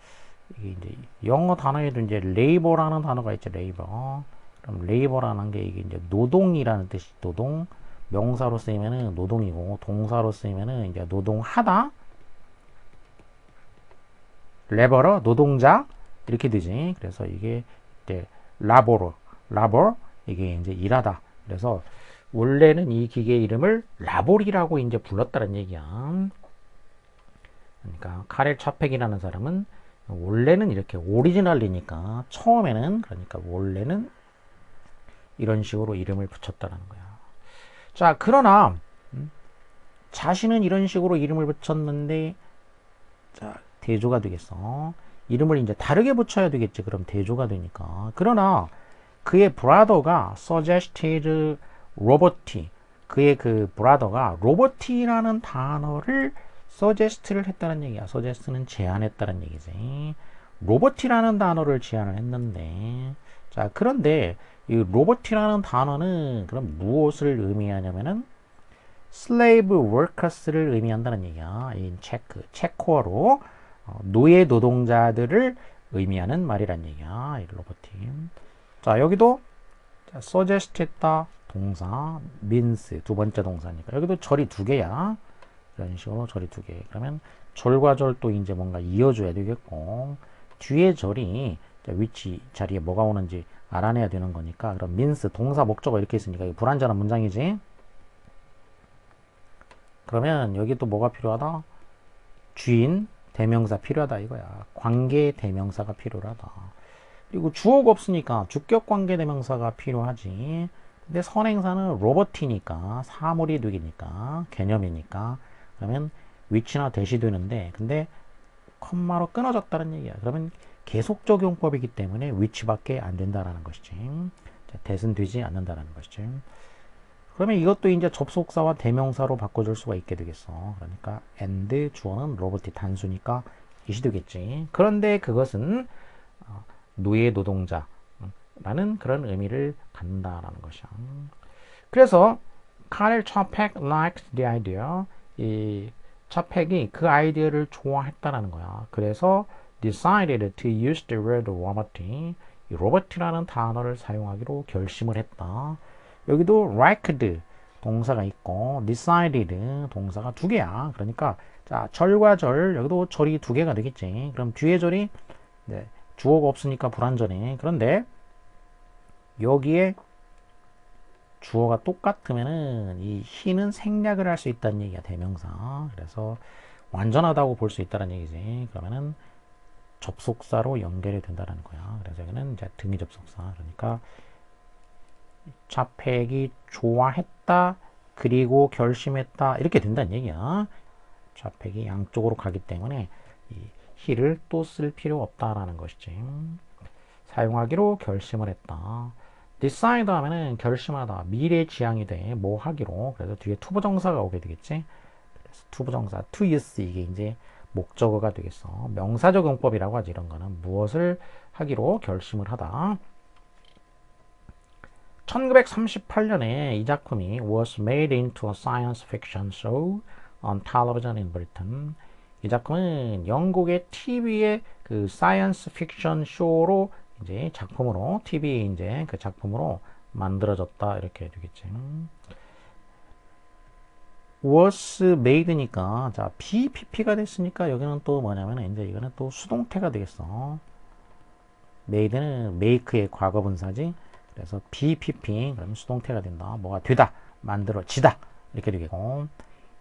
이게 이제 영어 단어에도 이제 레이버라는 단어가 있죠. 레이버. 그럼 레이버라는 게 이게 이제 노동이라는 뜻이 노동. 명사로 쓰이면은 노동이고 동사로 쓰이면은 이제 노동하다. 레버러 노동자 이렇게 되지. 그래서 이게 이제 라보로 라버 이게 이제 일하다. 그래서 원래는 이 기계 이름을 라보리라고 이제 불렀다는 얘기야. 그러니까 카렐 차펙이라는 사람은 원래는 이렇게 오리지널이니까 처음에는 그러니까 원래는 이런 식으로 이름을 붙였다는 거야. 자, 그러나 자신은 이런 식으로 이름을 붙였는데 자, 대조가 되겠어. 이름을 이제 다르게 붙여야 되겠지. 그럼 대조가 되니까. 그러나 그의 브라더가 suggested 로버티 그의 그 브라더가 로버티라는 단어를 suggest를 했다는 얘기야. suggest는 제안했다는 얘기지. 로버티라는 단어를 제안을 했는데 자 그런데 이 로버티라는 단어는 그럼 무엇을 의미하냐면은 slave workers를 의미한다는 얘기야. 이 체코어로 노예 노동자들을 의미하는 말이란 얘기야. 이 로버티. 자 여기도 자, suggest 했다. 동사, means 두 번째 동사니까 여기도 절이 두 개야. 이런 식으로 절이 두 개. 그러면 절과 절 또 이제 뭔가 이어줘야 되겠고 뒤에 절이 위치 자리에 뭐가 오는지 알아내야 되는 거니까 그럼 means 동사 목적어 이렇게 있으니까 이게 불완전한 문장이지. 그러면 여기 또 뭐가 필요하다? 주인 대명사 필요하다 이거야. 관계 대명사가 필요하다. 그리고 주어가 없으니까 주격 관계 대명사가 필요하지. 근데 선행사는 로버트니까 사물이 되니까 개념이니까 그러면 위치나 대시 되는데 근데 컴마로 끊어졌다는 얘기야. 그러면 계속적 용법이기 때문에 위치밖에 안 된다라는 것이지. 대신 되지 않는다라는 것이지. 그러면 이것도 이제 접속사와 대명사로 바꿔줄 수가 있게 되겠어. 그러니까 and 주어는 로버트 단수니까 이시 되겠지. 그런데 그것은 노예 노동자라는 그런 의미를 갖는다라는 것이야. 그래서 카렐 차펙 liked the idea. 이 차펙이 그 아이디어를 좋아했다라는 거야. 그래서 decided to use the word robot. 이 로버트라는 단어를 사용하기로 결심을 했다. 여기도 liked 동사가 있고 decided 동사가 두 개야. 그러니까 자 절과 절 여기도 절이 두 개가 되겠지. 그럼 뒤에 절이 네, 주어가 없으니까 불완전해. 그런데 여기에 주어가 똑같으면은 이 he는 생략을 할 수 있다는 얘기야. 대명사. 그래서 완전하다고 볼 수 있다는 얘기지. 그러면은 접속사로 연결이 된다는 거야. 그래서 여기는 이제 등위 접속사. 그러니까 차펙이 좋아했다 그리고 결심했다 이렇게 된다는 얘기야. 차펙이 양쪽으로 가기 때문에 이 he를 또 쓸 필요 없다라는 것이지. 사용하기로 결심을 했다. decide 하면은 결심하다 미래 지향이 돼 뭐 하기로. 그래서 뒤에 투부정사가 오게 되겠지. 그래서 투부정사 to use 이게 이제 목적어가 되겠어. 명사적 용법이라고 하지. 이런 거는 무엇을 하기로 결심을 하다. 1938년에 이 작품이 was made into a science fiction show on television in Britain. 이 작품은 영국의 TV의 그 사이언스 픽션 쇼로 이제 작품으로 TV에 이제 그 작품으로 만들어졌다 이렇게 되겠지. was made니까 자 BPP가 됐으니까 여기는 또 뭐냐면 이제 이거는 또 수동태가 되겠어. made는 make의 과거분사지. 그래서 BPP 그러면 수동태가 된다. 뭐가 되다, 만들어지다 이렇게 되겠고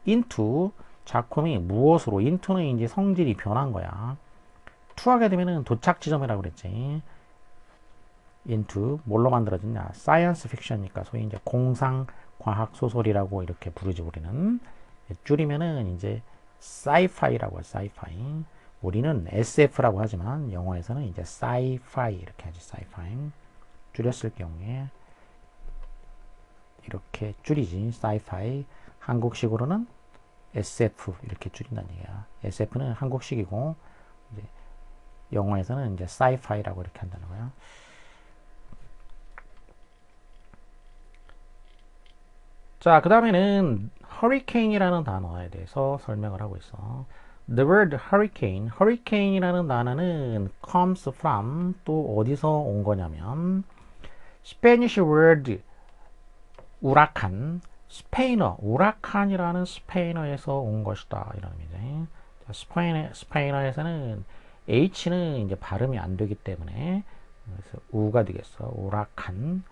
into 작품이 무엇으로 into는 이제 성질이 변한 거야. to 하게 되면은 도착 지점이라고 그랬지. into 뭘로 만들어졌냐? 사이언스 픽션이니까 소위 이제 공상 과학 소설이라고 이렇게 부르지 우리는. 줄이면은 이제 sci-fi라고 해. sci-fi. 우리는 SF라고 하지만 영어에서는 이제 sci-fi 이렇게 하지. sci-fi. 줄였을 경우에 이렇게 줄이지. sci-fi. 한국식으로는 SF 이렇게 줄인다는 얘기야. SF는 한국식이고 이제 영어에서는 이제 sci-fi라고 이렇게 한다는 거야. 자, 그 다음에는 hurricane이라는 단어에 대해서 설명을 하고 있어. The word hurricane, hurricane이라는 단어는 comes from 또 어디서 온 거냐면 Spanish word 우라칸, 스페인어, 우라칸이라는 스페인어에서 온 것이다 이런 의미지. 스페인어에서는 H는 이제 발음이 안 되기 때문에 그래서 우가 되겠어. 우라칸.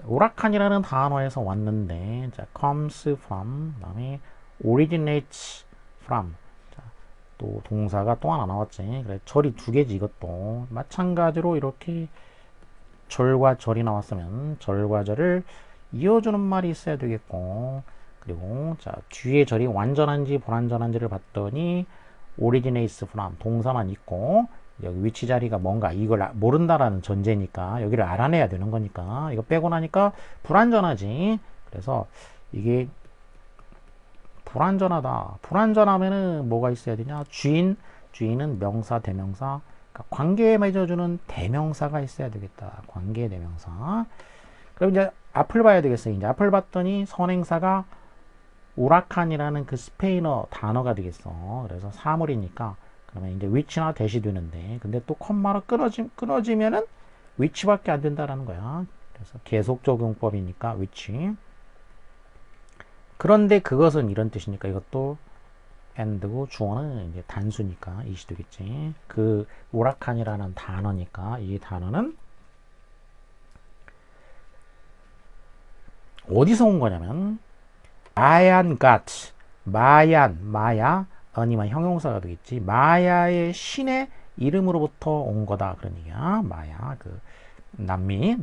우라칸이라는 단어에서 왔는데 자, comes from 그다음에 originates from 자, 또 동사가 또 하나 나왔지. 그래 절이 두 개지. 이것도 마찬가지로 이렇게 절과 절이 나왔으면 절과 절을 이어주는 말이 있어야 되겠고 그리고 자 뒤에 절이 완전한지 불완전한지를 봤더니 originates from 동사만 있고 여기 위치 자리가 뭔가 이걸 모른다라는 전제니까 여기를 알아내야 되는 거니까 이거 빼고 나니까 불완전하지. 그래서 이게 불완전하다. 불완전하면은 뭐가 있어야 되냐? 주인은 명사, 대명사. 그러니까 관계에 맺어주는 대명사가 있어야 되겠다. 관계 대명사. 그럼 이제 앞을 봐야 되겠어요. 이제 앞을 봤더니 선행사가 우라칸이라는 그 스페인어 단어가 되겠어. 그래서 사물이니까 그러면 이제 위치나 대시 되는데 근데 또 컴마로 끊어지면은 which밖에 안 된다라는 거야. 그래서 계속 적용법이니까 which. 그런데 그것은 이런 뜻이니까 이것도 and고 주어는 이제 단수니까 이시 되겠지. 그 우라칸이라는 단어니까 이 단어는 어디서 온 거냐면 마얀 got 마야 아니면 형용사가 되겠지. 마야의 신의 이름으로부터 온 거다 그런 얘기야. 마야 그 남미에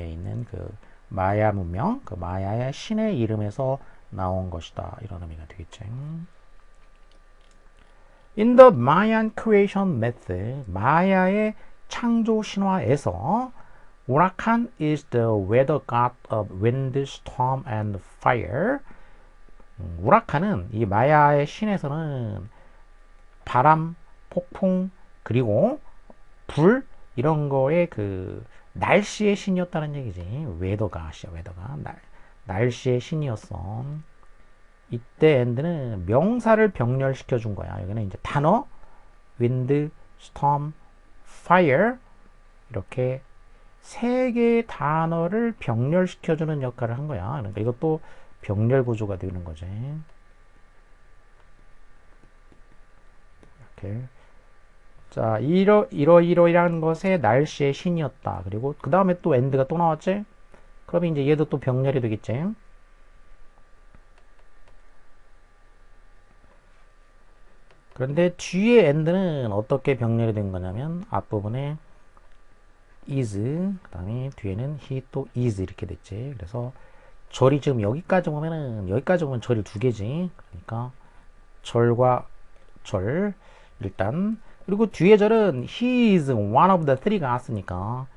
있는 그 마야 문명 그 마야의 신의 이름에서 나온 것이다 이런 의미가 되겠지. In the Mayan creation method, 마야의 창조 신화에서 우라칸 is the weather god of wind, storm, and fire. 우라칸은 이 마야의 신에서는 바람, 폭풍, 그리고 불 이런 거의 그 날씨의 신이었다는 얘기지. 웨더가 날씨의 신이었어. 이때 and는 명사를 병렬시켜 준 거야. 여기는 이제 단어 wind, storm, fire 이렇게 세 개의 단어를 병렬시켜 주는 역할을 한 거야. 그러니까 이것도 병렬 구조가 되는 거지. 이렇게. 자, 이러이러이라는 것의 날씨의 신이었다. 그리고 그 다음에 또 and가 또 나왔지? 그러면 이제 얘도 또 병렬이 되겠지. 그런데 뒤에 and는 어떻게 병렬이 된 거냐면 앞부분에 is, 그 다음에 뒤에는 he 또 is 이렇게 됐지. 그래서 절이 지금 여기까지 보면 절이 두 개지. 그러니까 절과 절 일단 그리고 뒤에 절은 he is one of the three gods니까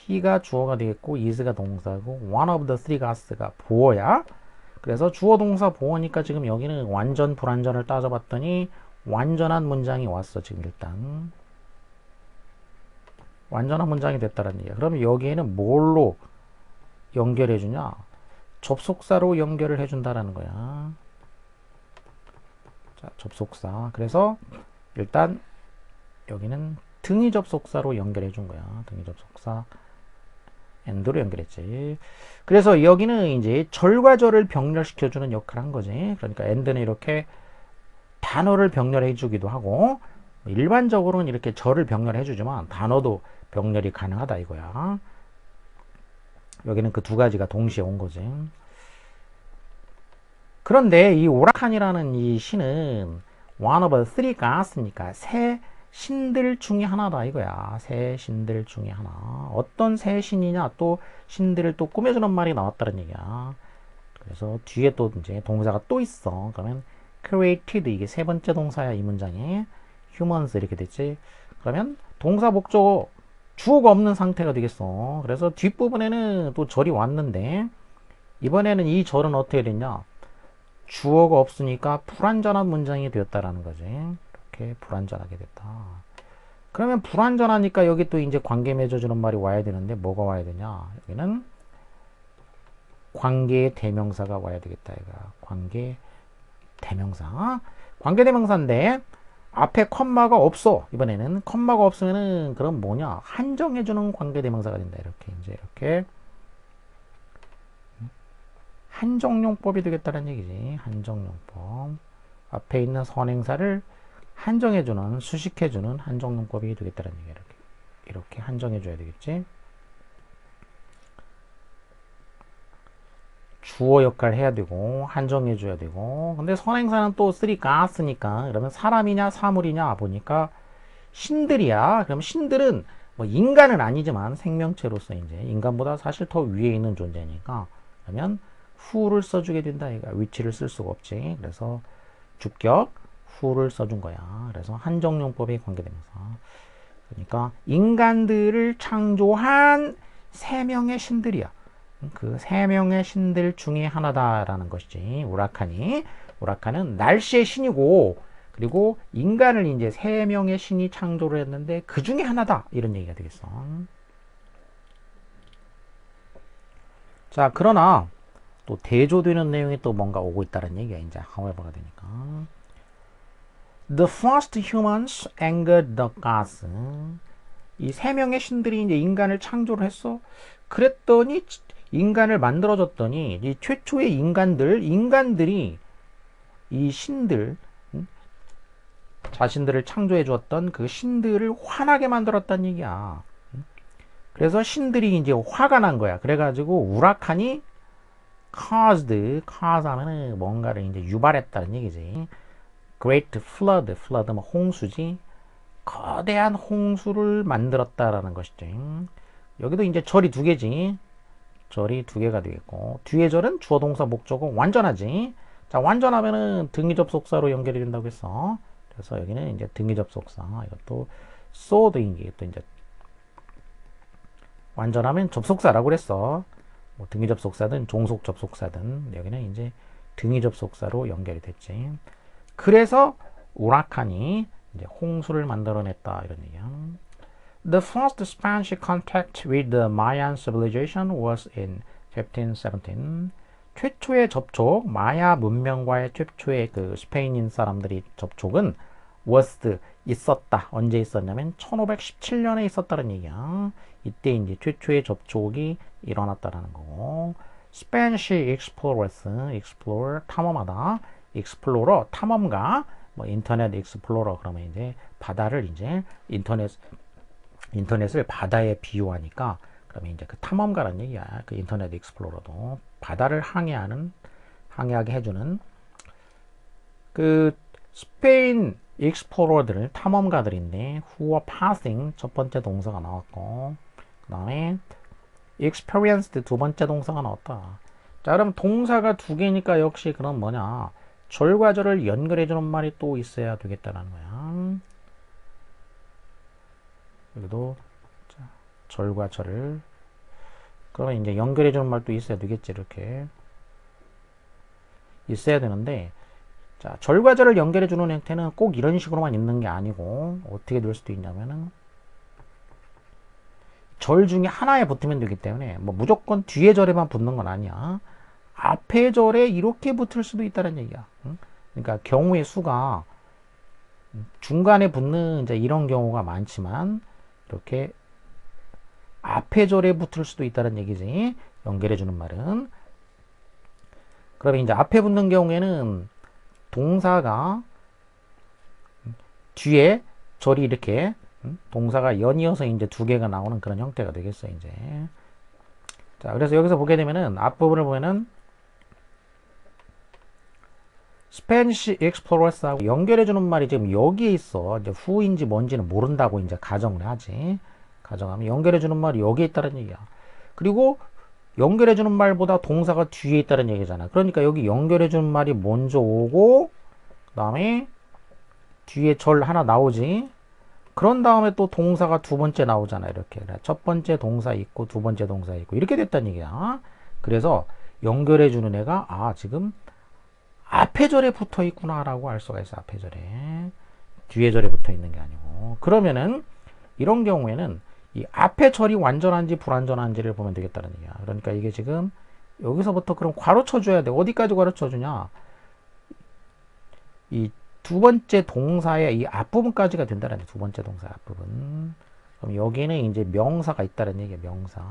he가 주어가 되겠고 is가 동사고 one of the three gods가 보어야. 그래서 주어 동사 보어니까 지금 여기는 완전 불완전을 따져봤더니 완전한 문장이 왔어. 지금 일단 완전한 문장이 됐다는 얘기야. 그러면 여기에는 뭘로 연결해 주냐? 접속사로 연결을 해 준다라는 거야. 자, 접속사. 그래서 일단 여기는 등위 접속사로 연결해 준 거야. 등위 접속사 and로 연결했지. 그래서 여기는 이제 절과 절을 병렬시켜 주는 역할을 한 거지. 그러니까 and는 이렇게 단어를 병렬해 주기도 하고 일반적으로는 이렇게 절을 병렬해 주지만 단어도 병렬이 가능하다 이거야. 여기는 그 두 가지가 동시에 온 거지. 그런데 이 오라칸이라는 이 신은 one of three gods니까 세 신들 중에 하나다 이거야. 세 신들 중에 하나. 어떤 세 신이냐? 또 신들을 또 꾸며주는 말이 나왔다는 얘기야. 그래서 뒤에 또 이제 동사가 또 있어. 그러면 created 이게 세 번째 동사야 이 문장에. humans 이렇게 됐지. 그러면 동사 목적 주어가 없는 상태가 되겠어. 그래서 뒷부분에는 또 절이 왔는데 이번에는 이 절은 어떻게 됐냐? 주어가 없으니까 불완전한 문장이 되었다라는 거지. 이렇게 불완전하게 됐다. 그러면 불완전하니까 여기 또 이제 관계 맺어주는 말이 와야 되는데 뭐가 와야 되냐? 여기는 관계의 대명사가 와야 되겠다. 얘가 관계 대명사. 관계 대명사인데 앞에 컴마가 없어. 이번에는 컴마가 없으면은 그럼 뭐냐? 한정해주는 관계 대명사가 된다. 이렇게 이제 이렇게 한정용법이 되겠다는 얘기지. 한정용법. 앞에 있는 선행사를 한정해주는, 수식해주는 한정용법이 되겠다는 얘기야. 이렇게 한정해줘야 되겠지. 주어 역할 해야 되고, 한정해줘야 되고. 근데 선행사는 또 쓰리 가스니까, 그러면 사람이냐, 사물이냐 보니까 신들이야. 그럼 신들은 뭐 인간은 아니지만 생명체로서 이제 인간보다 사실 더 위에 있는 존재니까, 그러면 who를 써주게 된다. 얘가 which를 쓸 수가 없지. 그래서 주격 who를 써준 거야. 그래서 한정용법의 관계대명사. 그러니까 인간들을 창조한 세 명의 신들이야. 그 세 명의 신들 중에 하나다라는 것이지. 우라칸은 날씨의 신이고, 그리고 인간을 이제 세 명의 신이 창조를 했는데 그 중에 하나다. 이런 얘기가 되겠어. 자, 그러나 또 대조되는 내용이 또 뭔가 오고 있다는 얘기야. 이제 however가 되니까. The first humans angered the gods. 이 세 명의 신들이 이제 인간을 창조를 했어. 그랬더니 인간을 만들어줬더니 이 최초의 인간들이 이 신들, 자신들을 창조해 주었던 그 신들을 화나게 만들었다는 얘기야. 그래서 신들이 이제 화가 난 거야. 그래가지고 우라칸이 cause 하면은 뭔가를 이제 유발했다는 얘기지. Great flood면 홍수지. 거대한 홍수를 만들었다라는 것이지. 여기도 이제 절이 두 개지. 절이 두 개가 되겠고, 뒤에 절은 주어 동사 목적어 완전하지. 자, 완전하면은 등위접속사로 연결이 된다고 했어. 그래서 여기는 이제 등위접속사. 이것도 so도인 게 또 이제 완전하면 접속사라고 그랬어. 뭐 등위접속사든 종속접속사든 여기는 이제 등위접속사로 연결이 됐지. 그래서 우라칸이 이제 홍수를 만들어냈다 이런 얘기야. The first Spanish contact with the Mayan civilization was in 1517. 최초의 접촉, 마야 문명과의 최초의 그 스페인인 사람들이 접촉은 was 있었다. 언제 있었냐면 1517년에 있었다는 얘기야. 이때 이제 최초의 접촉이 일어났다라는 거고. Spanish explorers, explorer 탐험하다, explorer 탐험가, 뭐 인터넷 explorer 그러면 이제 바다를 이제 인터넷을 바다에 비유하니까 그러면 이제 그 탐험가란 얘기야. 그 인터넷 익스플로러도 바다를 항해하게 해주는 그 스페인 익스플로러들 탐험가들인데 who were passing 첫 번째 동사가 나왔고 그 다음에 experienced 두 번째 동사가 나왔다. 자, 그럼 동사가 두 개니까 역시 그럼 뭐냐, 절과 절을 연결해주는 말이 또 있어야 되겠다는 거야. 여기도 절과 절을 그러면 이제 연결해주는 말도 있어야 되겠지. 이렇게 있어야 되는데, 자, 절과 절을 연결해주는 형태는 꼭 이런 식으로만 있는 게 아니고 어떻게 될 수도 있냐면은 절 중에 하나에 붙으면 되기 때문에 뭐 무조건 뒤에 절에만 붙는 건 아니야. 앞에 절에 이렇게 붙을 수도 있다는 얘기야. 응? 그러니까 경우의 수가 중간에 붙는 이제 이런 경우가 많지만 이렇게 앞에 절에 붙을 수도 있다는 얘기지. 연결해주는 말은. 그러면 이제 앞에 붙는 경우에는 동사가 뒤에 절이 이렇게 동사가 연이어서 이제 두 개가 나오는 그런 형태가 되겠어요. 이제. 자, 그래서 여기서 보게 되면은 앞부분을 보면은 스페니시 익스플로러스하고 연결해주는 말이 지금 여기에 있어. 이제 who인지 뭔지는 모른다고 이제 가정을 하지. 가정하면 연결해주는 말이 여기에 있다는 얘기야. 그리고 연결해주는 말보다 동사가 뒤에 있다는 얘기잖아. 그러니까 여기 연결해주는 말이 먼저 오고 그 다음에 뒤에 절 하나 나오지. 그런 다음에 또 동사가 두 번째 나오잖아. 이렇게 첫 번째 동사 있고 두 번째 동사 있고 이렇게 됐다는 얘기야. 그래서 연결해주는 애가 지금 앞에 절에 붙어 있구나 라고 알 수가 있어. 앞에 절에. 뒤에 절에 붙어 있는 게 아니고. 그러면은 이런 경우에는 이 앞에 절이 완전한지 불완전한지를 보면 되겠다는 얘기야. 그러니까 이게 지금 여기서부터 그럼 괄호 쳐줘야 돼. 어디까지 괄호 쳐주냐, 이 두 번째 동사의 이 앞부분까지가 된다는 얘기야. 두 번째 동사 앞부분. 그럼 여기는 이제 명사가 있다는 얘기야. 명사.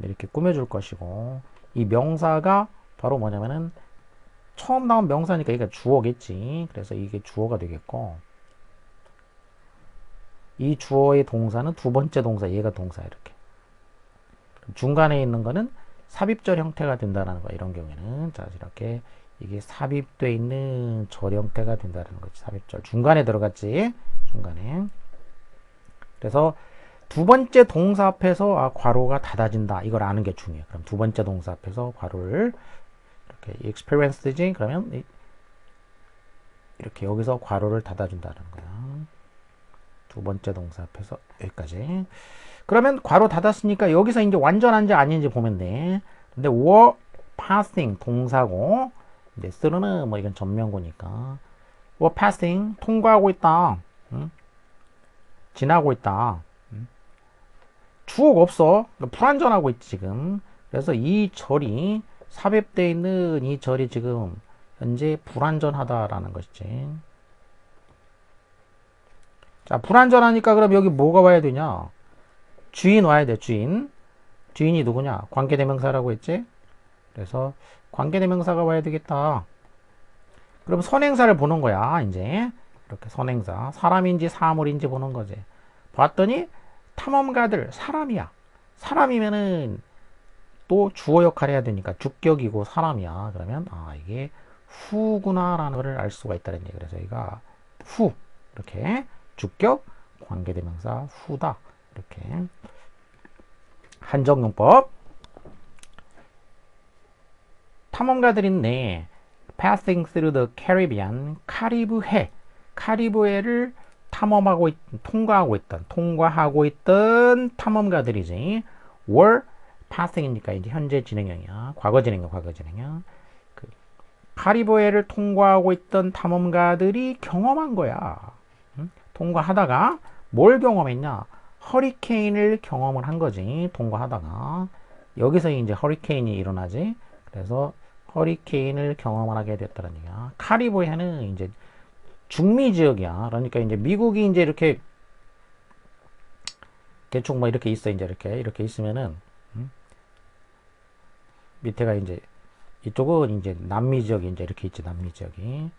이렇게 꾸며줄 것이고, 이 명사가 바로 뭐냐면은 처음 나온 명사니까 이게 주어겠지. 그래서 이게 주어가 되겠고, 이 주어의 동사는 두 번째 동사, 얘가 동사. 이렇게 중간에 있는 거는 삽입절 형태가 된다는 거야. 이런 경우에는 자, 이렇게 이게 삽입되어 있는 절 형태가 된다는 거지. 삽입절 중간에 들어갔지. 중간에. 그래서 두 번째 동사 앞에서 괄호가 닫아진다, 이걸 아는 게 중요해. 그럼 두 번째 동사 앞에서 괄호를 이렇게 experienced지. 그러면 이렇게 여기서 괄호를 닫아준다는 거야. 두 번째 동사 앞에서 여기까지. 그러면 괄호 닫았으니까 여기서 이제 완전한지 아닌지 보면 돼. 근데 were passing 동사고, 이제 쓰르는 뭐 이건 전명구니까 were passing 통과하고 있다. 응? 지나고 있다. 주어가 없어. 그러니까 불완전하고 있지 지금. 그래서 이 절이 삽입되어 있는 이 절이 지금 현재 불완전하다라는 것이지. 자, 불완전하니까 그럼 여기 뭐가 와야 되냐? 주인 와야 돼, 주인. 주인이 누구냐? 관계대명사라고 했지? 그래서 관계대명사가 와야 되겠다. 그럼 선행사를 보는 거야, 이제. 이렇게 선행사. 사람인지 사물인지 보는 거지. 봤더니 탐험가들, 사람이야. 사람이면은 또 주어 역할 해야 되니까 주격이고 사람이야. 그러면, 아, 이게 후구나라는 걸 알 수가 있다는 얘기. 그래서 여기가 후. 이렇게 주격, 관계대명사, 후다. 이렇게. 한정용법. 탐험가들인데 passing through the Caribbean, 카리브해. 카리브해를 통과하고 있던 탐험가들이지. were passing이니까 이제 현재 진행형이야. 과거 진행형. 그 카리브해를 통과하고 있던 탐험가들이 경험한 거야. 통과하다가 뭘 경험했냐? 허리케인을 경험을 한 거지. 통과하다가. 여기서 이제 허리케인이 일어나지. 그래서 허리케인을 경험을 하게 됐다는 얘기야. 카리브해는 이제 중미 지역이야. 그러니까 이제 미국이 이제 이렇게 대충 뭐 이렇게 있어. 이제 이렇게 있으면은 밑에가 이제 이쪽은 이제 남미 지역이 이제 이렇게 있지. 남미 지역이.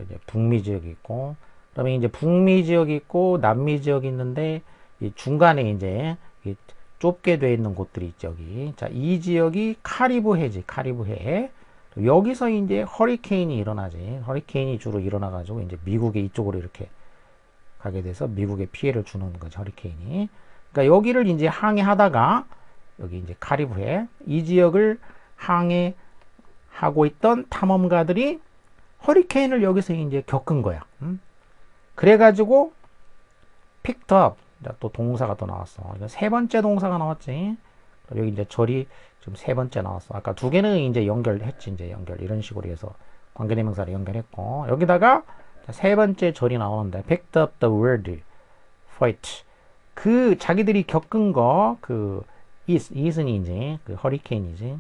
이제 북미 지역이 있고, 그다음에 이제 북미 지역이 있고 남미 지역이 있는데 이 중간에 이제 이 좁게 되어 있는 곳들이 있죠. 여기. 자, 이 지역이 카리브해지. 카리브해. 여기서 이제 허리케인이 일어나지. 허리케인이 주로 일어나가지고 이제 미국의 이쪽으로 이렇게 가게 돼서 미국에 피해를 주는 거지. 허리케인이. 그러니까 여기를 이제 항해하다가 여기 이제 카리브해 이 지역을 항해하고 있던 탐험가들이 허리케인을 여기서 이제 겪은 거야. 그래가지고 picked up. 또 동사가 또 나왔어. 이거 세 번째 동사가 나왔지. 여기 이제 절이 지금 세 번째 나왔어. 아까 두 개는 이제 연결했지. 이제 연결. 이런 식으로 해서 관계대명사를 연결했고. 여기다가 세 번째 절이 나오는데, picked up the word fight. 그 자기들이 겪은 거, 그 is은 이제 그 허리케인이지.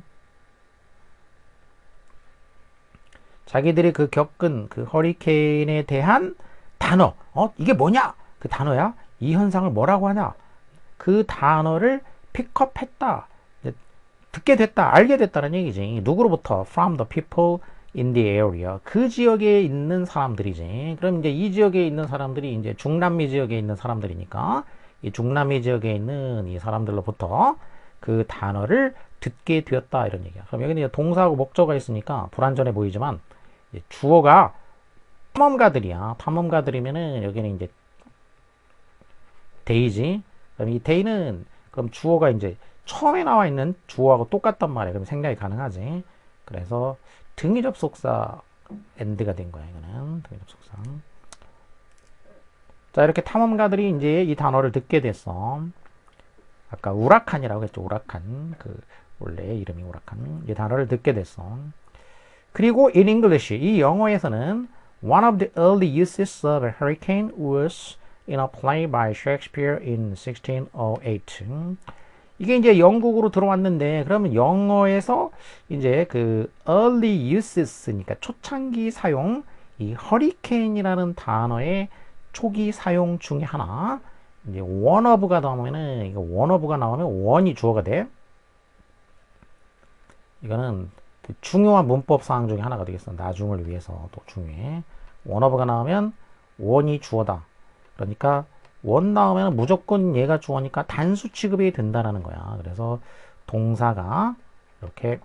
자기들이 그 겪은 그 허리케인에 대한 단어. 이게 뭐냐? 그 단어야. 이 현상을 뭐라고 하냐? 그 단어를 픽업했다. 듣게 됐다. 알게 됐다는 얘기지. 누구로부터? From the people in the area. 그 지역에 있는 사람들이지. 그럼 이제 이 지역에 있는 사람들이 이제 중남미 지역에 있는 사람들이니까 이 중남미 지역에 있는 이 사람들로부터 그 단어를 듣게 되었다. 이런 얘기야. 그럼 여기는 이제 동사하고 목적어가 있으니까 불완전해 보이지만 주어가 탐험가들이야. 탐험가들이면은 여기는 이제 데이지. 그럼 이 데이는 그럼 주어가 이제 처음에 나와 있는 주어하고 똑같단 말이야. 그럼 생략이 가능하지. 그래서 등위 접속사 end가 된 거야. 이거는 등위 접속사. 자, 이렇게 탐험가들이 이제 이 단어를 듣게 됐어. 아까 우라칸이라고 했죠. 우라칸. 그 원래 이름이 우라칸. 이 단어를 듣게 됐어. 그리고 in English, 이 영어에서는 one of the early uses of a hurricane was in a play by Shakespeare in 1608. 이게 이제 영국으로 들어왔는데, 그러면 영어에서 이제 그 early uses니까 초창기 사용, 이 허리케인이라는 단어의 초기 사용 중에 하나, 이제 one of가 나오면은, 이거 one of가 나오면 one이 주어가 돼. 이거는 중요한 문법 사항 중에 하나가 되겠어. 나중을 위해서 또 중요해. one of가 나오면 one이 주어다. 그러니까 원 나오면 무조건 얘가 주어니까 단수 취급이 된다는 거야. 그래서 동사가 이렇게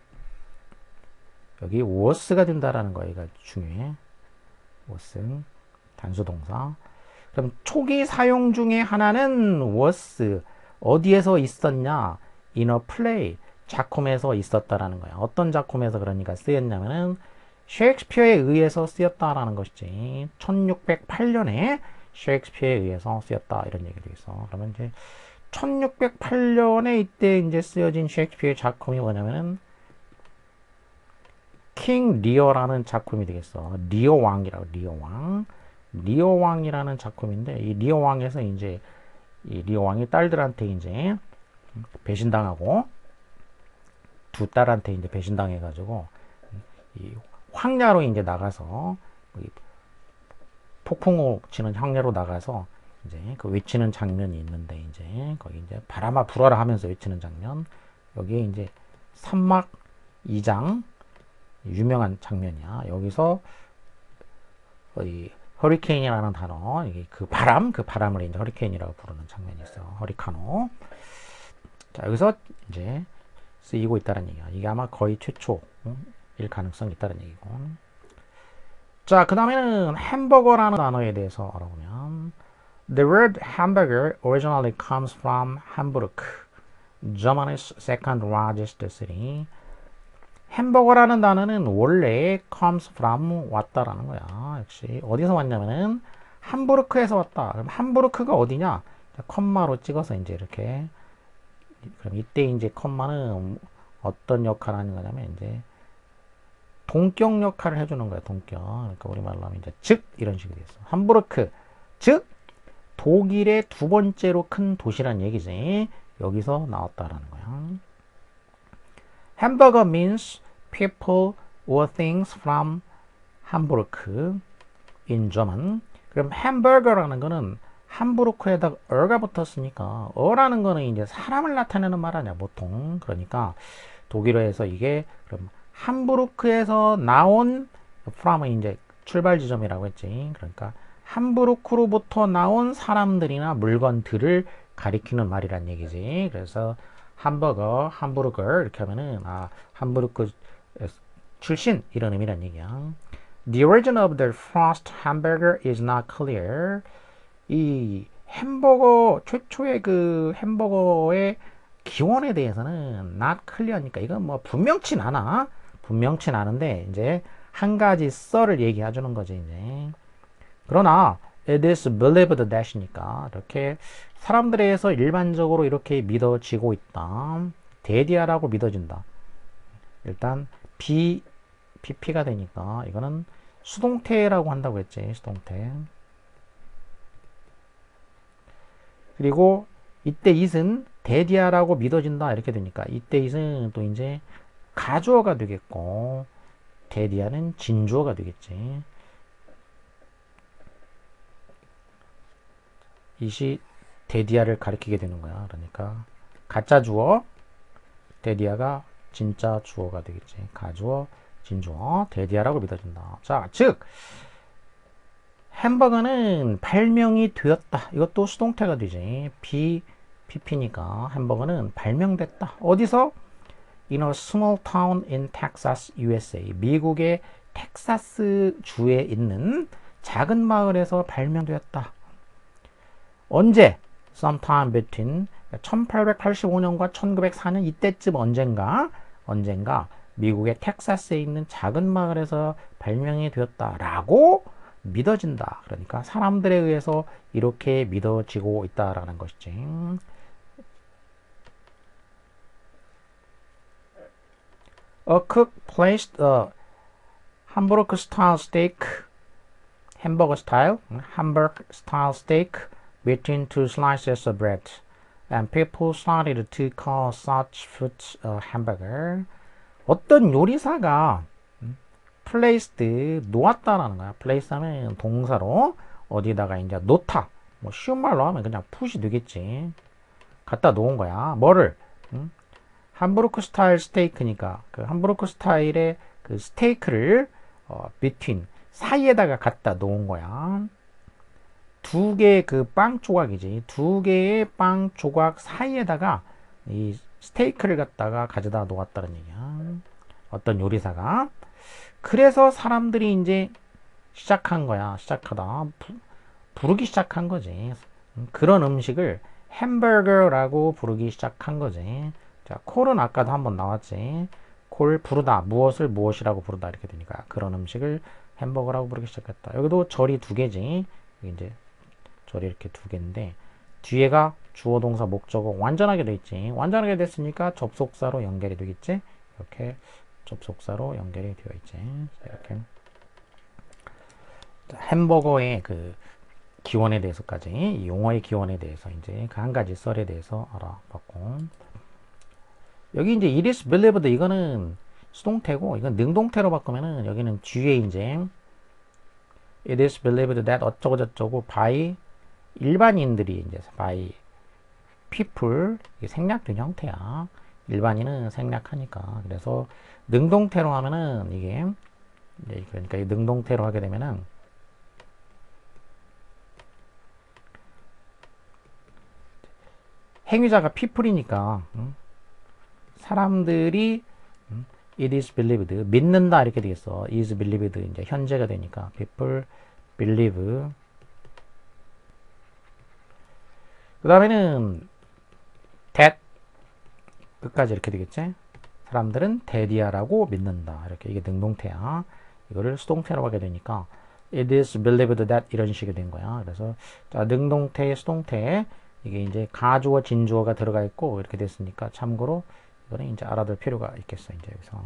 여기 was가 된다라는 거가 중요해. was 단수 동사. 그럼 초기 사용 중에 하나는 was 어디에서 있었냐? in a play 작품에서 있었다라는 거야. 어떤 작품에서 그러니까 쓰였냐면은 셰익스피어에 의해서 쓰였다라는 것이지. 1608년에 셰익스피어에 의해서 쓰였다 이런 얘기도 있어. 그러면 이제 1608년에 이때 이제 쓰여진 셰익스피어의 작품이 뭐냐면은 킹 리어라는 작품이 되겠어. 리어 왕이라고. 리어 왕. 리어 왕이라는 작품인데 이 리어 왕에서 이제 이 리어 왕이 딸들한테 이제 배신당하고 두 딸한테 이제 배신당해가지고 이 황야로 이제 나가서 폭풍우 치는 황야로 나가서 이제 그 외치는 장면이 있는데 이제 거기 이제 바람아 불어라 하면서 외치는 장면. 여기에 이제 산막 2장 유명한 장면이야. 여기서 이 허리케인이라는 단어, 이게 그 바람을 이제 허리케인이라고 부르는 장면이 있어. 허리카노. 자, 여기서 이제 쓰이고 있다는 얘기야. 이게 아마 거의 최초일 가능성이 있다는 얘기고. 자, 그 다음에는 햄버거라는 단어에 대해서 알아보면 The word hamburger originally comes from Hamburg, Germany's second largest city. 햄버거라는 단어는 원래 comes from 왔다라는 거야. 역시 어디서 왔냐면은 함부르크에서 왔다. 그럼 함부르크가 어디냐? 컴마로 찍어서 이제 이렇게. 그럼 이때 이제 컴마는 어떤 역할을 하는 거냐면 이제 동격 역할을 해주는 거야. 동격. 그러니까 우리말로 하면 이제 즉 이런 식으로 됐어. 함부르크 즉 독일의 두 번째로 큰 도시란 얘기지. 여기서 나왔다라는 거야. Hamburger means people or things from Hamburg in German. 그럼 햄버거라는 거는 함부르크에다가 어가 붙었으니까 어라는 거는 이제 사람을 나타내는 말 아니야 보통. 그러니까 독일어에서 이게 그럼 함부르크에서 나온 from은 이제 출발 지점이라고 했지. 그러니까 함부르크로부터 나온 사람들이나 물건들을 가리키는 말이란 얘기지. 그래서 함버거, 함부르거 이렇게 하면은 함부르크 출신 이런 의미란 얘기야. The origin of the first hamburger is not clear. 이 햄버거 최초의 그 햄버거의 기원에 대해서는 not clear니까 이건 뭐 분명치 않은데 이제 한 가지 썰을 얘기해 주는 거지 이제. 그러나 it is believed that이니까 이렇게 사람들에 의해서 일반적으로 이렇게 믿어지고 있다. 데디아라고 믿어진다. 일단 PP가 되니까 이거는 수동태라고 한다고 했지. 수동태. 그리고 이때 it은 데디아라고 믿어진다 이렇게 되니까 이때 it은 또 이제 가주어가 되겠고 데디아는 진주어가 되겠지. it이 데디아를 가리키게 되는 거야. 그러니까 가짜 주어 데디아가 진짜 주어가 되겠지. 가주어 진주어 데디아라고 믿어진다. 자, 즉 햄버거는 발명이 되었다. 이것도 수동태가 되지. PP니까 햄버거는 발명됐다. 어디서? In a small town in Texas, USA. 미국의 텍사스 주에 있는 작은 마을에서 발명되었다. 언제? Sometime between 1885년과 1904년 이때쯤 언젠가 미국의 텍사스에 있는 작은 마을에서 발명이 되었다라고 믿어진다. 그러니까 사람들에 의해서 이렇게 믿어지고 있다라는 것이지. A cook placed a hamburger style steak, hamburger style steak between two slices of bread, and people started to call such food a hamburger. 어떤 요리사가 placed 놓았다라는 거야. place 하면 동사로 어디다가 이제 놓다. 뭐 쉬운 말로 하면 그냥 푸시 되겠지. 갖다 놓은 거야. 뭐를? 함부르크 스타일 스테이크니까 그 함부르크 스타일의 그 스테이크를 between 사이에다가 갖다 놓은 거야. 두 개의 그 빵 조각이지. 두 개의 빵 조각 사이에다가 이 스테이크를 갖다가 가져다 놓았다는 얘기야. 어떤 요리사가. 그래서 사람들이 이제 시작한 거야. 시작하다. 부르기 시작한 거지. 그런 음식을 햄버거라고 부르기 시작한 거지. 자, 콜은 아까도 한번 나왔지. 콜 부르다. 무엇을 무엇이라고 부르다. 이렇게 되니까 그런 음식을 햄버거라고 부르기 시작했다. 여기도 절이 두 개지. 이제 절이 이렇게 두 개인데 뒤에가 주어 동사 목적어 완전하게 돼 있지. 완전하게 됐으니까 접속사로 연결이 되겠지. 이렇게 접속사로 연결이 되어 있지. 이렇게 햄버거의 그 기원에 대해서까지 용어의 기원에 대해서 이제 그 한 가지 썰에 대해서 알아봤고 여기 이제 it is believed 이거는 수동태고 이건 능동태로 바꾸면은 여기는 뒤에 이제 it is believed that 어쩌고 저쩌고 by 일반인들이 이제 by people 이게 생략된 형태야. 일반인은 생략하니까. 그래서 능동태로 하면은 이게 이제 그러니까 이 능동태로 하게 되면은 행위자가 people이니까 사람들이 it is believed 믿는다 이렇게 되겠어. is believed 이제 현재가 되니까 people believe. 그 다음에는 that 끝까지 이렇게 되겠지. 사람들은 대디아라고 믿는다. 이렇게 이게 능동태야. 이거를 수동태로 하게 되니까 it is believed that 이런 식이 된 거야. 그래서 자, 능동태, 수동태 이게 이제 가주어, 진주어가 들어가 있고 이렇게 됐으니까 참고로 이거는 이제 알아둘 필요가 있겠어. 이제 여기서